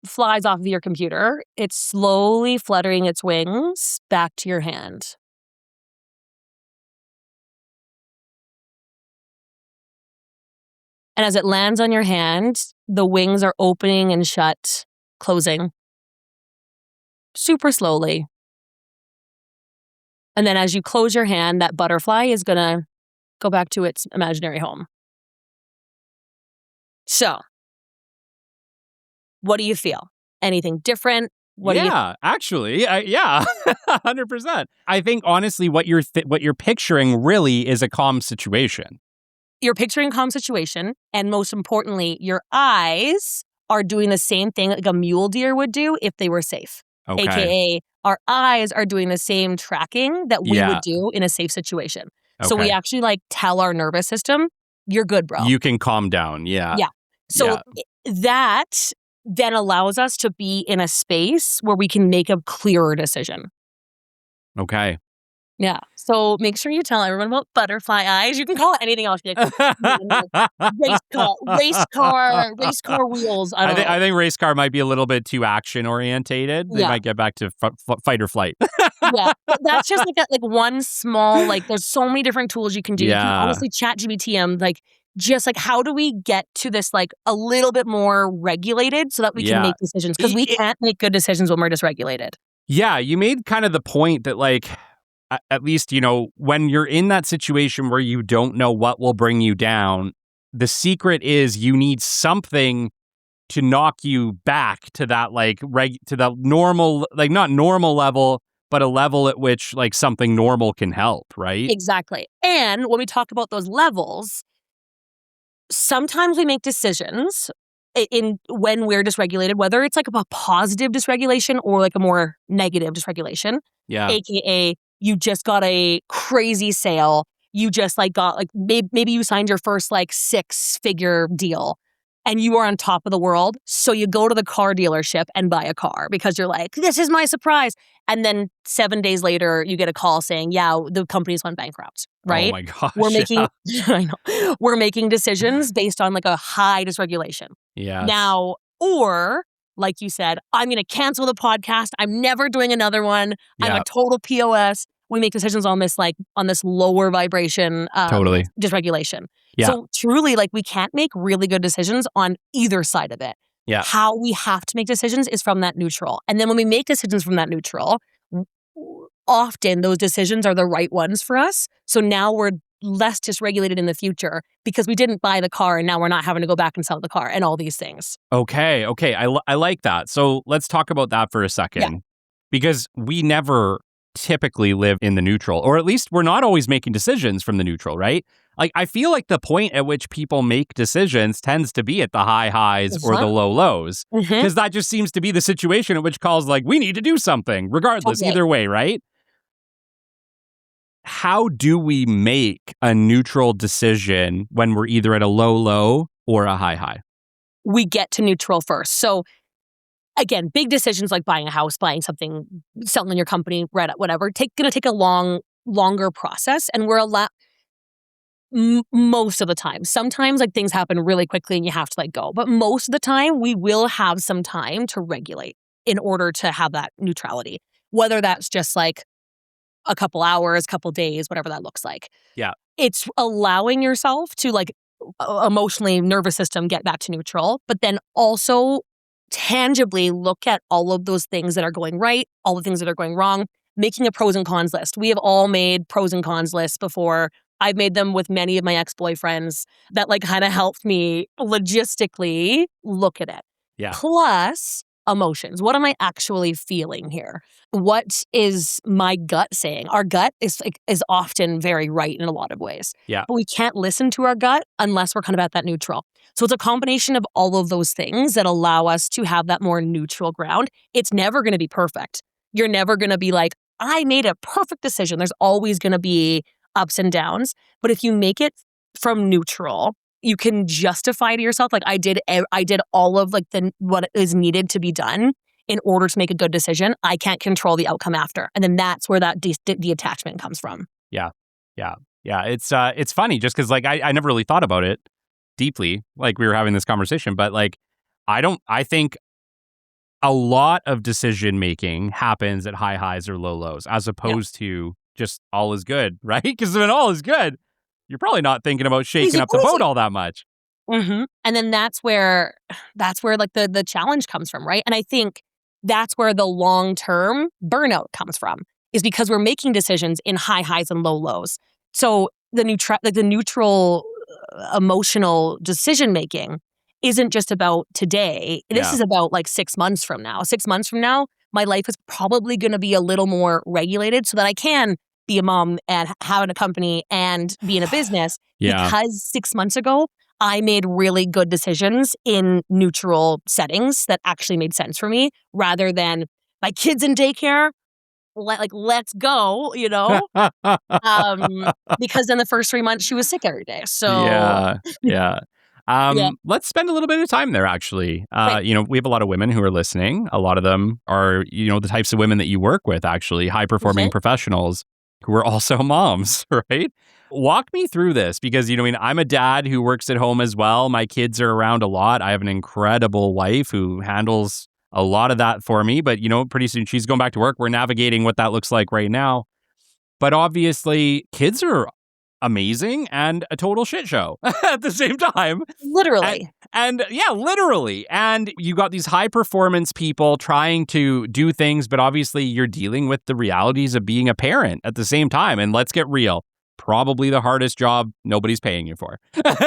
flies off of your computer, it's slowly fluttering its wings back to your hand. And as it lands on your hand, the wings are opening and closing super slowly. And then as you close your hand, that butterfly is going to go back to its imaginary home. So, what do you feel? Anything different? Actually, 100%. I think honestly, what you're picturing really is a calm situation. You're picturing a calm situation, and most importantly, your eyes are doing the same thing like a mule deer would do if they were safe. Okay. AKA, our eyes are doing the same tracking that we would do in a safe situation. Okay. So we actually like tell our nervous system, you're good, bro. You can calm down. Yeah. Yeah. So that then allows us to be in a space where we can make a clearer decision. Okay. Yeah. So make sure you tell everyone about butterfly eyes. You can call it anything else. Like, race car wheels. I think race car might be a little bit too action orientated. They might get back to fight or flight. Yeah. But that's just like one small, like there's so many different tools you can do. Yeah. You can honestly chat GBT like just like how do we get to this like a little bit more regulated so that we can make decisions? Because we can't make good decisions when we're dysregulated. Yeah. You made kind of the point that like, at least, when you're in that situation where you don't know what will bring you down, the secret is you need something to knock you back to that to the normal, like not normal level, but a level at which like something normal can help, right? Exactly. And when we talk about those levels, sometimes we make decisions when we're dysregulated, whether it's like a positive dysregulation or like a more negative dysregulation. Yeah. AKA, you just got a crazy sale. You just like got like maybe you signed your first like 6-figure deal and you are on top of the world. So you go to the car dealership and buy a car because you're like, this is my surprise. And then 7 days later, you get a call saying, yeah, the company's went bankrupt, right? Oh my gosh. We're making, I know, we're making decisions based on like a high dysregulation. Yeah. Now, or like you said, I'm going to cancel the podcast. I'm never doing another one. I'm a total POS. We make decisions on this lower vibration totally dysregulation. Yeah. So truly, like we can't make really good decisions on either side of it. Yeah. How we have to make decisions is from that neutral. And then when we make decisions from that neutral, often those decisions are the right ones for us. So now we're less dysregulated in the future because we didn't buy the car and now we're not having to go back and sell the car and all these things. Okay. I like that. So let's talk about that for a second because we never typically live in the neutral, or at least we're not always making decisions from the neutral, right? Like I feel like the point at which people make decisions tends to be at the high highs or the low lows because that just seems to be the situation at which calls like we need to do something regardless, either way, right? How do we make a neutral decision when we're either at a low or a high? We get to neutral first. So again, big decisions like buying a house, buying something, selling your company, whatever, going to take a longer process. And we're most of the time. Sometimes like things happen really quickly and you have to like go. But most of the time, we will have some time to regulate in order to have that neutrality. Whether that's just like a couple hours, couple days, whatever that looks like. Yeah. It's allowing yourself to like emotionally, nervous system, get back to neutral, but then also tangibly look at all of those things that are going right, all the things that are going wrong, making a pros and cons list. We have all made pros and cons lists before. I've made them with many of my ex-boyfriends that like kind of helped me logistically look at it. Yeah. Plus emotions. What am I actually feeling here? What is my gut saying? Our gut is often very right in a lot of ways. Yeah. But we can't listen to our gut unless we're kind of at that neutral. So it's a combination of all of those things that allow us to have that more neutral ground. It's never going to be perfect. You're never going to be like, I made a perfect decision. There's always going to be ups and downs. But if you make it from neutral, you can justify to yourself, like I did all of like what is needed to be done in order to make a good decision. I can't control the outcome after. And then that's where that detachment comes from. Yeah. It's funny just because like I never really thought about it deeply, like we were having this conversation, but like I think a lot of decision making happens at high highs or low lows as opposed to just all is good, right? Because when all is good, you're probably not thinking about shaking up the boat all that much. Mm-hmm. And then that's where like the challenge comes from, right? And I think that's where the long-term burnout comes from, is because we're making decisions in high highs and low lows. So the neutral emotional decision making isn't just about today. This is about like 6 months from now. 6 months from now, my life is probably going to be a little more regulated so that I can be a mom and have a company and be in a business. Because 6 months ago, I made really good decisions in neutral settings that actually made sense for me, rather than my kids in daycare. Let's go, because in the first 3 months she was sick every day. So let's spend a little bit of time there, actually. Right. We have a lot of women who are listening. A lot of them are, the types of women that you work with, actually, high-performing professionals who are also moms, right? Walk me through this because, I'm a dad who works at home as well. My kids are around a lot. I have an incredible wife who handles a lot of that for me. But, pretty soon she's going back to work. We're navigating what that looks like right now. But obviously, kids are amazing and a total shit show at the same time. Literally. And literally. And you got these high performance people trying to do things, but obviously you're dealing with the realities of being a parent at the same time. And let's get real. Probably the hardest job nobody's paying you for.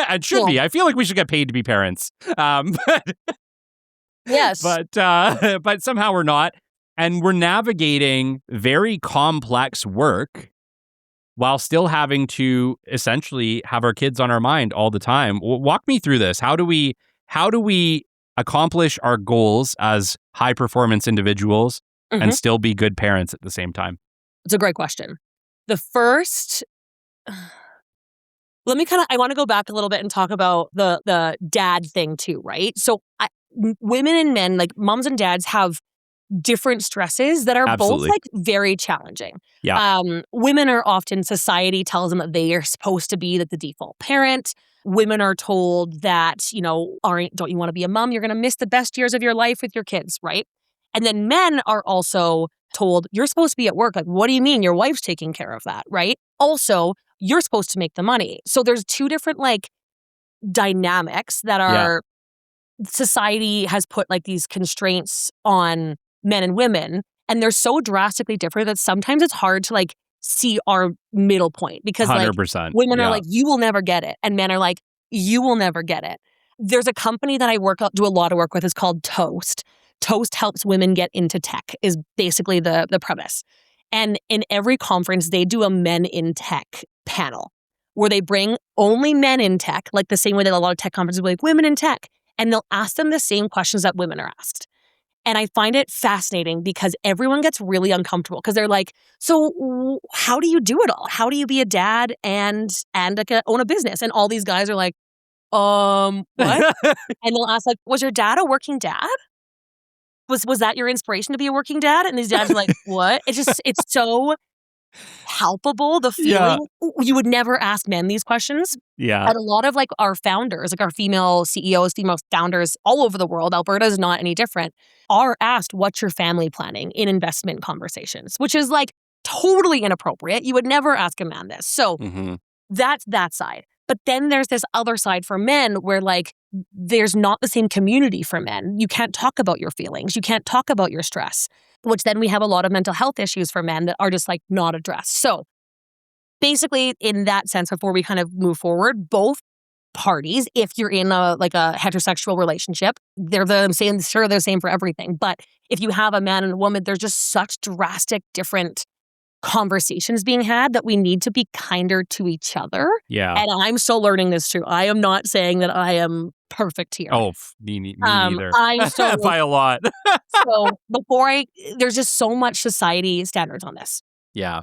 And should be. I feel like we should get paid to be parents. Yes. But somehow we're not. And we're navigating very complex work while still having to essentially have our kids on our mind all the time. Walk me through this. How do we accomplish our goals as high performance individuals and still be good parents at the same time? It's a great question. The first, I want to go back a little bit and talk about the dad thing too, right? So women and men, like moms and dads, have different stresses that are both like very challenging. Yeah. Women are often, society tells them that they are supposed to be like the default parent. Women are told that, don't you want to be a mom? You're going to miss the best years of your life with your kids, right? And then men are also told, you're supposed to be at work. Like, what do you mean? Your wife's taking care of that, right? Also, you're supposed to make the money. So there's two different like dynamics that are, society has put like these constraints on men and women, and they're so drastically different that sometimes it's hard to like see our middle point, because 100%, like women are like, you will never get it, and men are like, you will never get it. There's a company that I do a lot of work with. It's called Toast. Toast helps women get into tech is basically the premise. And in every conference, they do a men in tech panel where they bring only men in tech, like the same way that a lot of tech conferences will be like women in tech, and they'll ask them the same questions that women are asked. And I find it fascinating because everyone gets really uncomfortable because they're like, so how do you do it all? How do you be a dad and like own a business? And all these guys are like, what? And they'll ask like, was your dad a working dad? Was that your inspiration to be a working dad? And these dads are like, what? It's so palpable, the feeling. You would never ask men these questions. Yeah. And a lot of like our founders, like our female CEOs, female founders all over the world, Alberta is not any different, are asked, what's your family planning in investment conversations, which is like totally inappropriate. You would never ask a man this. So that's that side. But then there's this other side for men where like there's not the same community for men. You can't talk about your feelings. You can't talk about your stress, which then we have a lot of mental health issues for men that are just like not addressed. So basically in that sense, before we kind of move forward, both parties, if you're in a heterosexual relationship, they're the same, sure, they're the same for everything. But if you have a man and a woman, there's just such drastic different conversations being had that we need to be kinder to each other. Yeah. And I'm still learning this too. I am not saying that I am perfect here. Oh, me neither. I'm so by a lot. so there's just so much society standards on this. Yeah.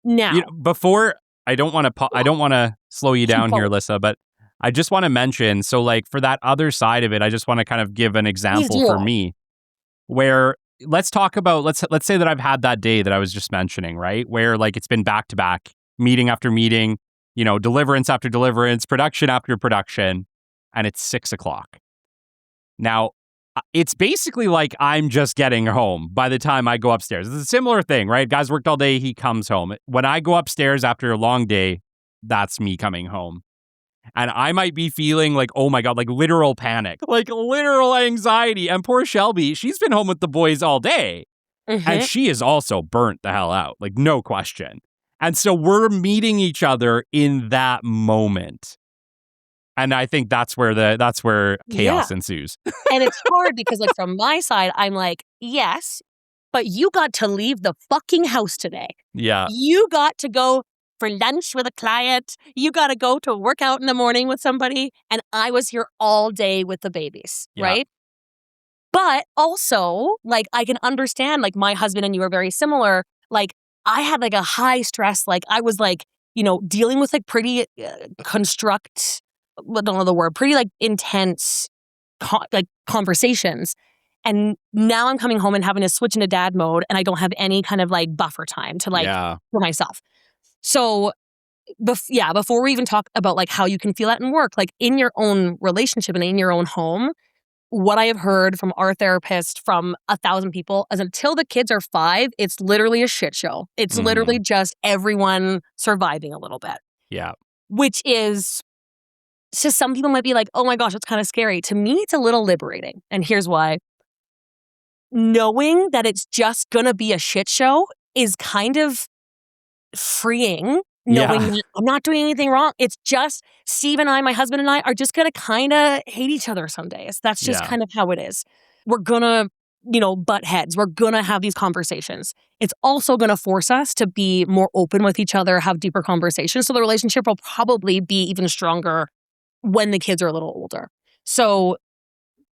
Now, before I don't want to slow you down here, Alyssa, but I just want to mention, so like for that other side of it, I just want to kind of give an example for me where let's talk about, let's say that I've had that day that I was just mentioning, right? Where like it's been back to back, meeting after meeting, deliverance after deliverance, production after production, and it's 6:00. Now, it's basically like I'm just getting home by the time I go upstairs. It's a similar thing, right? Guy's worked all day, he comes home. When I go upstairs after a long day, that's me coming home. And I might be feeling like, oh my God, like literal panic, like literal anxiety. And poor Shelby, she's been home with the boys all day. And she is also burnt the hell out, like no question. And so we're meeting each other in that moment. And I think that's where chaos ensues. And it's hard because like from my side, I'm like, yes, but you got to leave the fucking house today. Yeah. You got to go for lunch with a client. You got to go to work out in the morning with somebody. And I was here all day with the babies, right? But also, like, I can understand, like, my husband and you are very similar. Like, I had like a high stress, like, I was like, dealing with like pretty pretty like intense conversations. And now I'm coming home and having to switch into dad mode and I don't have any kind of like buffer time to like for myself. So before we even talk about like how you can feel that in work, like in your own relationship and in your own home, what I have heard from our therapist, from 1,000 people, is until the kids are 5, it's literally a shit show. It's literally just everyone surviving a little bit. Yeah. Which is, to some people might be like, oh my gosh, it's kind of scary. To me, it's a little liberating. And here's why. Knowing that it's just going to be a shit show is kind of freeing, knowing that I'm not doing anything wrong. It's just Steve and I, my husband and I, are just going to kind of hate each other some days. That's just kind of how it is. We're going to, butt heads. We're going to have these conversations. It's also going to force us to be more open with each other, have deeper conversations. So the relationship will probably be even stronger when the kids are a little older. So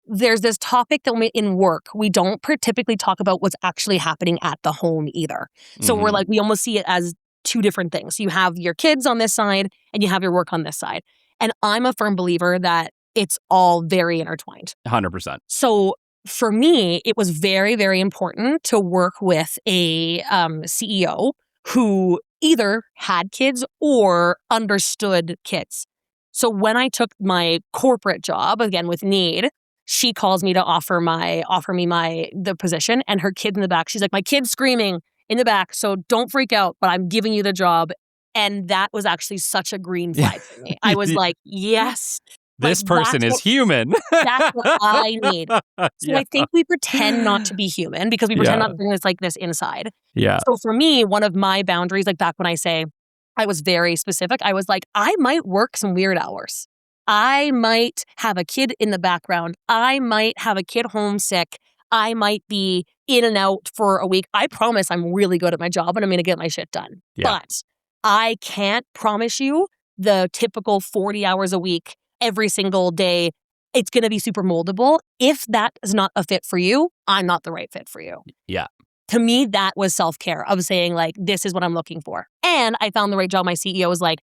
there's this topic that in work, we don't typically talk about what's actually happening at the home either. So we're like, we almost see it as two different things. You have your kids on this side and you have your work on this side. And I'm a firm believer that it's all very intertwined. 100%. So for me, it was very, very important to work with a CEO who either had kids or understood kids. So when I took my corporate job, again with Need, she calls me to offer me the position, and her kid in the back, she's like, my kid's screaming in the back, so don't freak out, but I'm giving you the job. And that was actually such a green flag for me. I was like, yes. This person is human. That's what I need. So I think we pretend not to be human because we pretend not to bring this like this inside. Yeah. So for me, one of my boundaries, like back when I was very specific, I was like, I might work some weird hours. I might have a kid in the background. I might have a kid homesick. I might be in and out for a week. I promise I'm really good at my job and I'm going to get my shit done. Yeah. But I can't promise you the typical 40 hours a week, every single day. It's going to be super moldable. If that is not a fit for you, I'm not the right fit for you. Yeah. To me, that was self-care of saying like, this is what I'm looking for. And I found the right job. My CEO was like,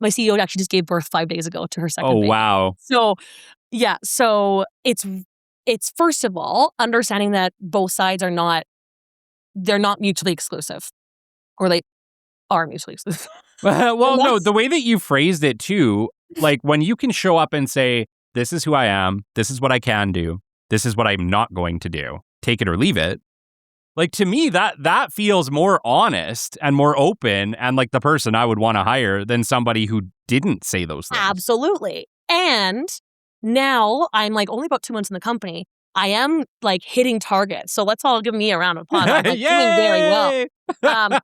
my CEO actually just gave birth 5 days ago to her second baby. Oh, wow. So, yeah. So it's first of all, understanding that both sides they're not mutually exclusive. Or they are mutually exclusive. Well, no, the way that you phrased it too, like when you can show up and say, this is who I am, this is what I can do, this is what I'm not going to do, take it or leave it. Like, to me, that feels more honest and more open and like the person I would want to hire than somebody who didn't say those things. Absolutely. And now I'm like only about 2 months in the company. I am like hitting targets. So let's all give me a round of applause. I'm like doing very well. Yay!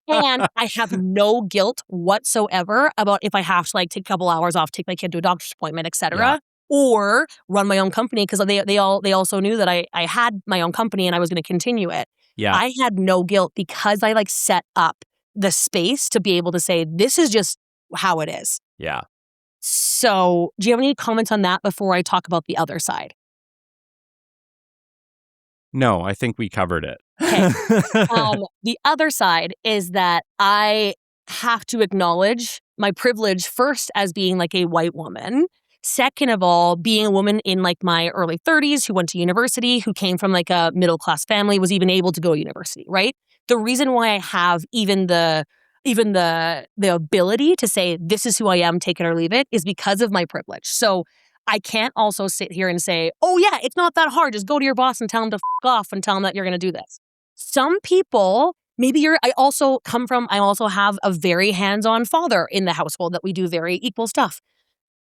And I have no guilt whatsoever about if I have to like take a couple hours off, take my kid to a doctor's appointment, etc. Yeah. Or run my own company because they also knew that I had my own company and I was going to continue it. Yeah. I had no guilt because I like set up the space to be able to say, this is just how it is. Yeah. So do you have any comments on that before I talk about the other side? No, I think we covered it. Okay. The other side is that I have to acknowledge my privilege first as being like a white woman. Second of all, being a woman in like my early 30s who went to university, who came from like a middle class family, was even able to go to university, right? The reason why I have even the ability to say this is who I am, take it or leave it, is because of my privilege. So I can't also sit here and say, oh yeah, it's not that hard. Just go to your boss and tell him to f*** off and tell him that you're going to do this. Some people, I also have a very hands-on father in the household that we do very equal stuff.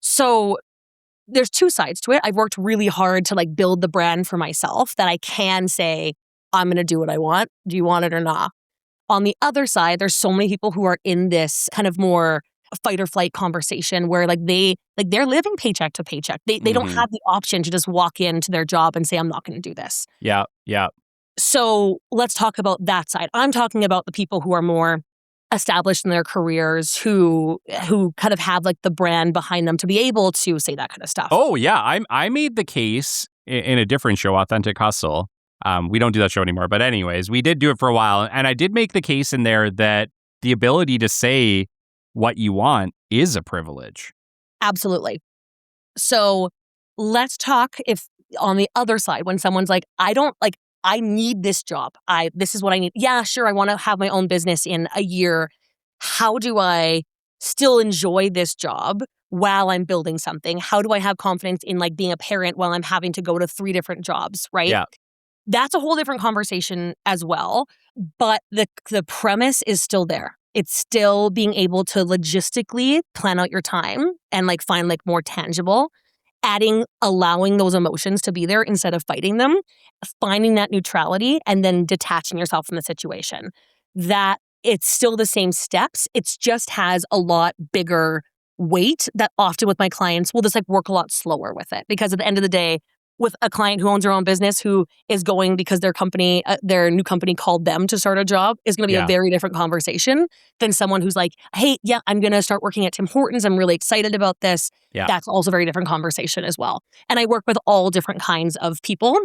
So there's two sides to it. I've worked really hard to like build the brand for myself that I can say, I'm going to do what I want. Do you want it or not? On the other side, there's so many people who are in this kind of more fight or flight conversation where they're living paycheck to paycheck. They don't have the option to just walk into their job and say, I'm not going to do this. Yeah. Yeah. So let's talk about that side. I'm talking about the people who are more established in their careers, who kind of have like the brand behind them to be able to say that kind of stuff. Oh yeah, I made the case in a different show, Authentic Hustle. We don't do that show anymore, but anyways, we did do it for a while, and I did make the case in there that the ability to say what you want is a privilege. Absolutely. So let's talk if on the other side, when someone's like, I need this job. This is what I need. Yeah, sure. I want to have my own business in a year. How do I still enjoy this job while I'm building something? How do I have confidence in like being a parent while I'm having to go to 3 different jobs, right? Yeah. That's a whole different conversation as well. But the premise is still there. It's still being able to logistically plan out your time and like find like more tangible, allowing those emotions to be there instead of fighting them, finding that neutrality and then detaching yourself from the situation. That it's still the same steps. It just has a lot bigger weight that often with my clients, we'll just like work a lot slower with it. Because at the end of the day, with a client who owns their own business, who is going because their new company called them to start a job, is going to be a very different conversation than someone who's like, hey, yeah, I'm going to start working at Tim Hortons. I'm really excited about this. Yeah. That's also a very different conversation as well. And I work with all different kinds of people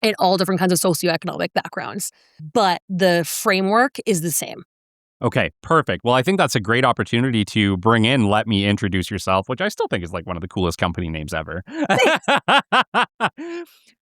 in all different kinds of socioeconomic backgrounds, but the framework is the same. Okay, perfect. Well, I think that's a great opportunity to bring in Let Me Introduce Yourself, which I still think is like one of the coolest company names ever.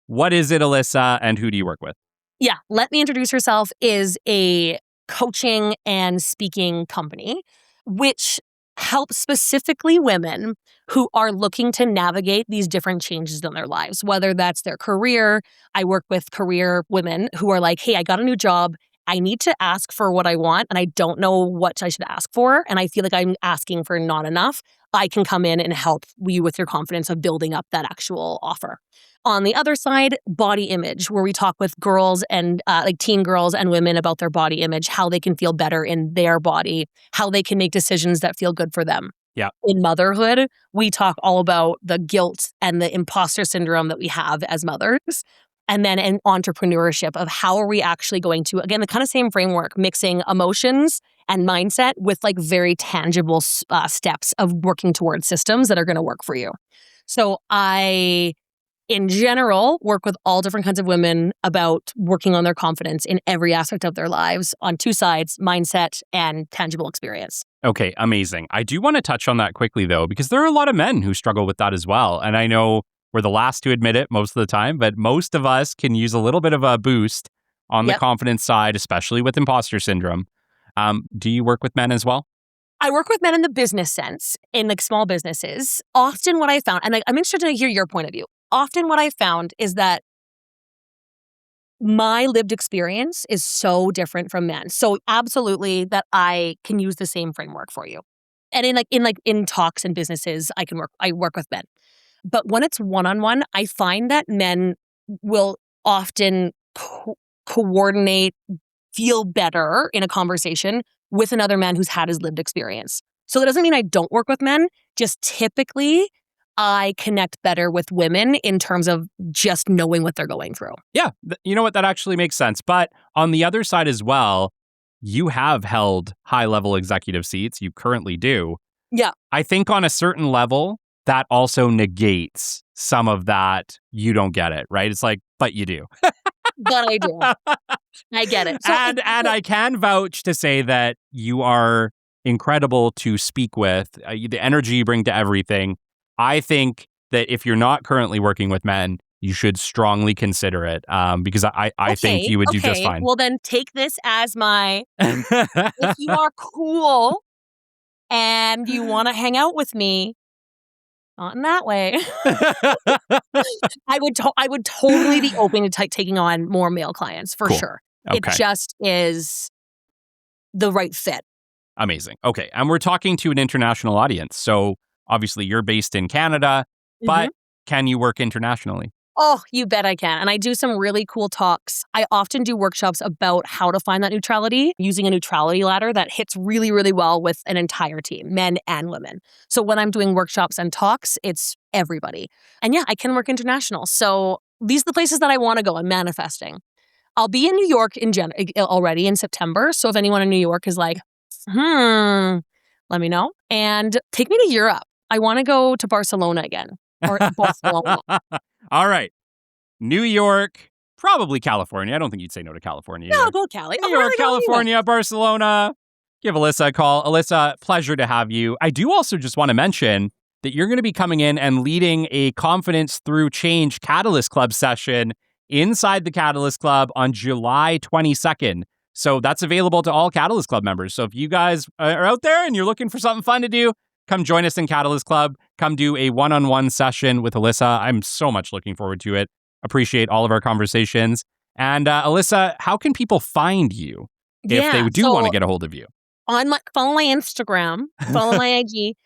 What is it, Alyssa, and who do you work with? Yeah, Let Me Introduce Yourself is a coaching and speaking company, which helps specifically women who are looking to navigate these different changes in their lives, whether that's their career. I work with career women who are like, hey, I got a new job. I need to ask for what I want, and I don't know what I should ask for, and I feel like I'm asking for not enough. I can come in and help you with your confidence of building up that actual offer. On the other side, body image, where we talk with girls and like teen girls and women about their body image, how they can feel better in their body, how they can make decisions that feel good for them. Yeah. In motherhood, we talk all about the guilt and the imposter syndrome that we have as mothers. And then in entrepreneurship of how are we actually going to, again, the kind of same framework, mixing emotions and mindset with like very tangible steps of working towards systems that are going to work for you. So I, in general, work with all different kinds of women about working on their confidence in every aspect of their lives on 2 sides, mindset and tangible experience. Okay, amazing. I do want to touch on that quickly, though, because there are a lot of men who struggle with that as well. And I know we're the last to admit it most of the time, but most of us can use a little bit of a boost on the confidence side, especially with imposter syndrome. Do you work with men as well? I work with men in the business sense, in like small businesses. Often what I found, and I'm interested to hear your point of view. Often what I found is that my lived experience is so different from men. So absolutely that I can use the same framework for you. And in talks and businesses, I work with men. But when it's one-on-one, I find that men will often coordinate, feel better in a conversation with another man who's had his lived experience. So that doesn't mean I don't work with men, just typically I connect better with women in terms of just knowing what they're going through. Yeah, you know what? That actually makes sense. But on the other side as well, you have held high-level executive seats. You currently do. Yeah. I think on a certain level, that also negates some of that you don't get it, right? It's like, but you do. But I do. I get it. So and I can vouch to say that you are incredible to speak with. The energy you bring to everything. I think that if you're not currently working with men, you should strongly consider it because I think you would do just fine. Well, then take this as my, if you are cool and you want to hang out with me, not in that way, I would totally be open to taking on more male clients for sure. Okay. It just is the right fit. Amazing. Okay. And we're talking to an international audience. So obviously you're based in Canada, but can you work internationally? Oh, you bet I can. And I do some really cool talks. I often do workshops about how to find that neutrality using a neutrality ladder that hits really, really well with an entire team, men and women. So when I'm doing workshops and talks, it's everybody. And yeah, I can work international. So these are the places that I want to go. I'm manifesting. I'll be in New York already in September. So if anyone in New York is like, let me know. And take me to Europe. I want to go to Barcelona again. Or Barcelona. All right. New York, probably California. I don't think you'd say no to California. No, go Cali. New York, California, Barcelona. Give Alyssa a call. Alyssa, pleasure to have you. I do also just want to mention that you're going to be coming in and leading a Confidence Through Change Catalyst Club session inside the Catalyst Club on July 22nd. So that's available to all Catalyst Club members. So if you guys are out there and you're looking for something fun to do, come join us in Catalyst Club. Come do a one-on-one session with Alyssa. I'm so much looking forward to it. Appreciate all of our conversations. And Alyssa, how can people find you if they do want to get a hold of you? Follow my Instagram, follow my IG.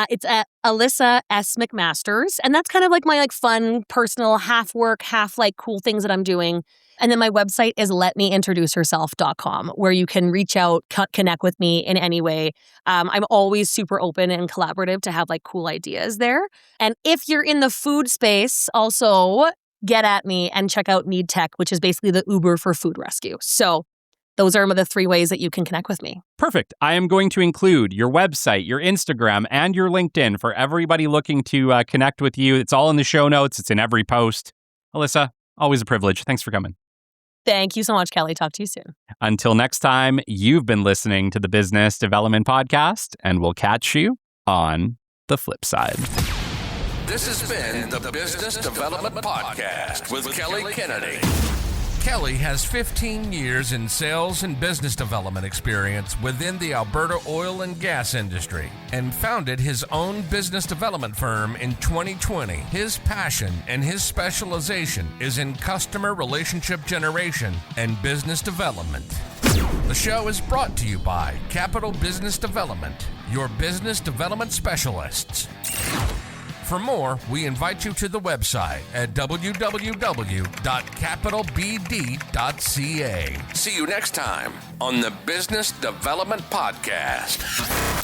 It's at Alyssa S. McMasters. And that's kind of like my fun, personal, half work, half cool things that I'm doing. And then my website is letmeintroduceherself.com, where you can reach out, connect with me in any way. I'm always super open and collaborative to have cool ideas there. And if you're in the food space, also get at me and check out Need Tech, which is basically the Uber for food rescue. So those are the 3 ways that you can connect with me. Perfect. I am going to include your website, your Instagram, and your LinkedIn for everybody looking to connect with you. It's all in the show notes. It's in every post. Alyssa, always a privilege. Thanks for coming. Thank you so much, Kelly. Talk to you soon. Until next time, you've been listening to the Business Development Podcast, and we'll catch you on the flip side. This has been the Business Development Podcast with Kelly Kennedy. Kelly has 15 years in sales and business development experience within the Alberta oil and gas industry and founded his own business development firm in 2020. His passion and his specialization is in customer relationship generation and business development. The show is brought to you by Capital Business Development, your business development specialists. For more, we invite you to the website at www.capitalbd.ca. See you next time on the Business Development Podcast.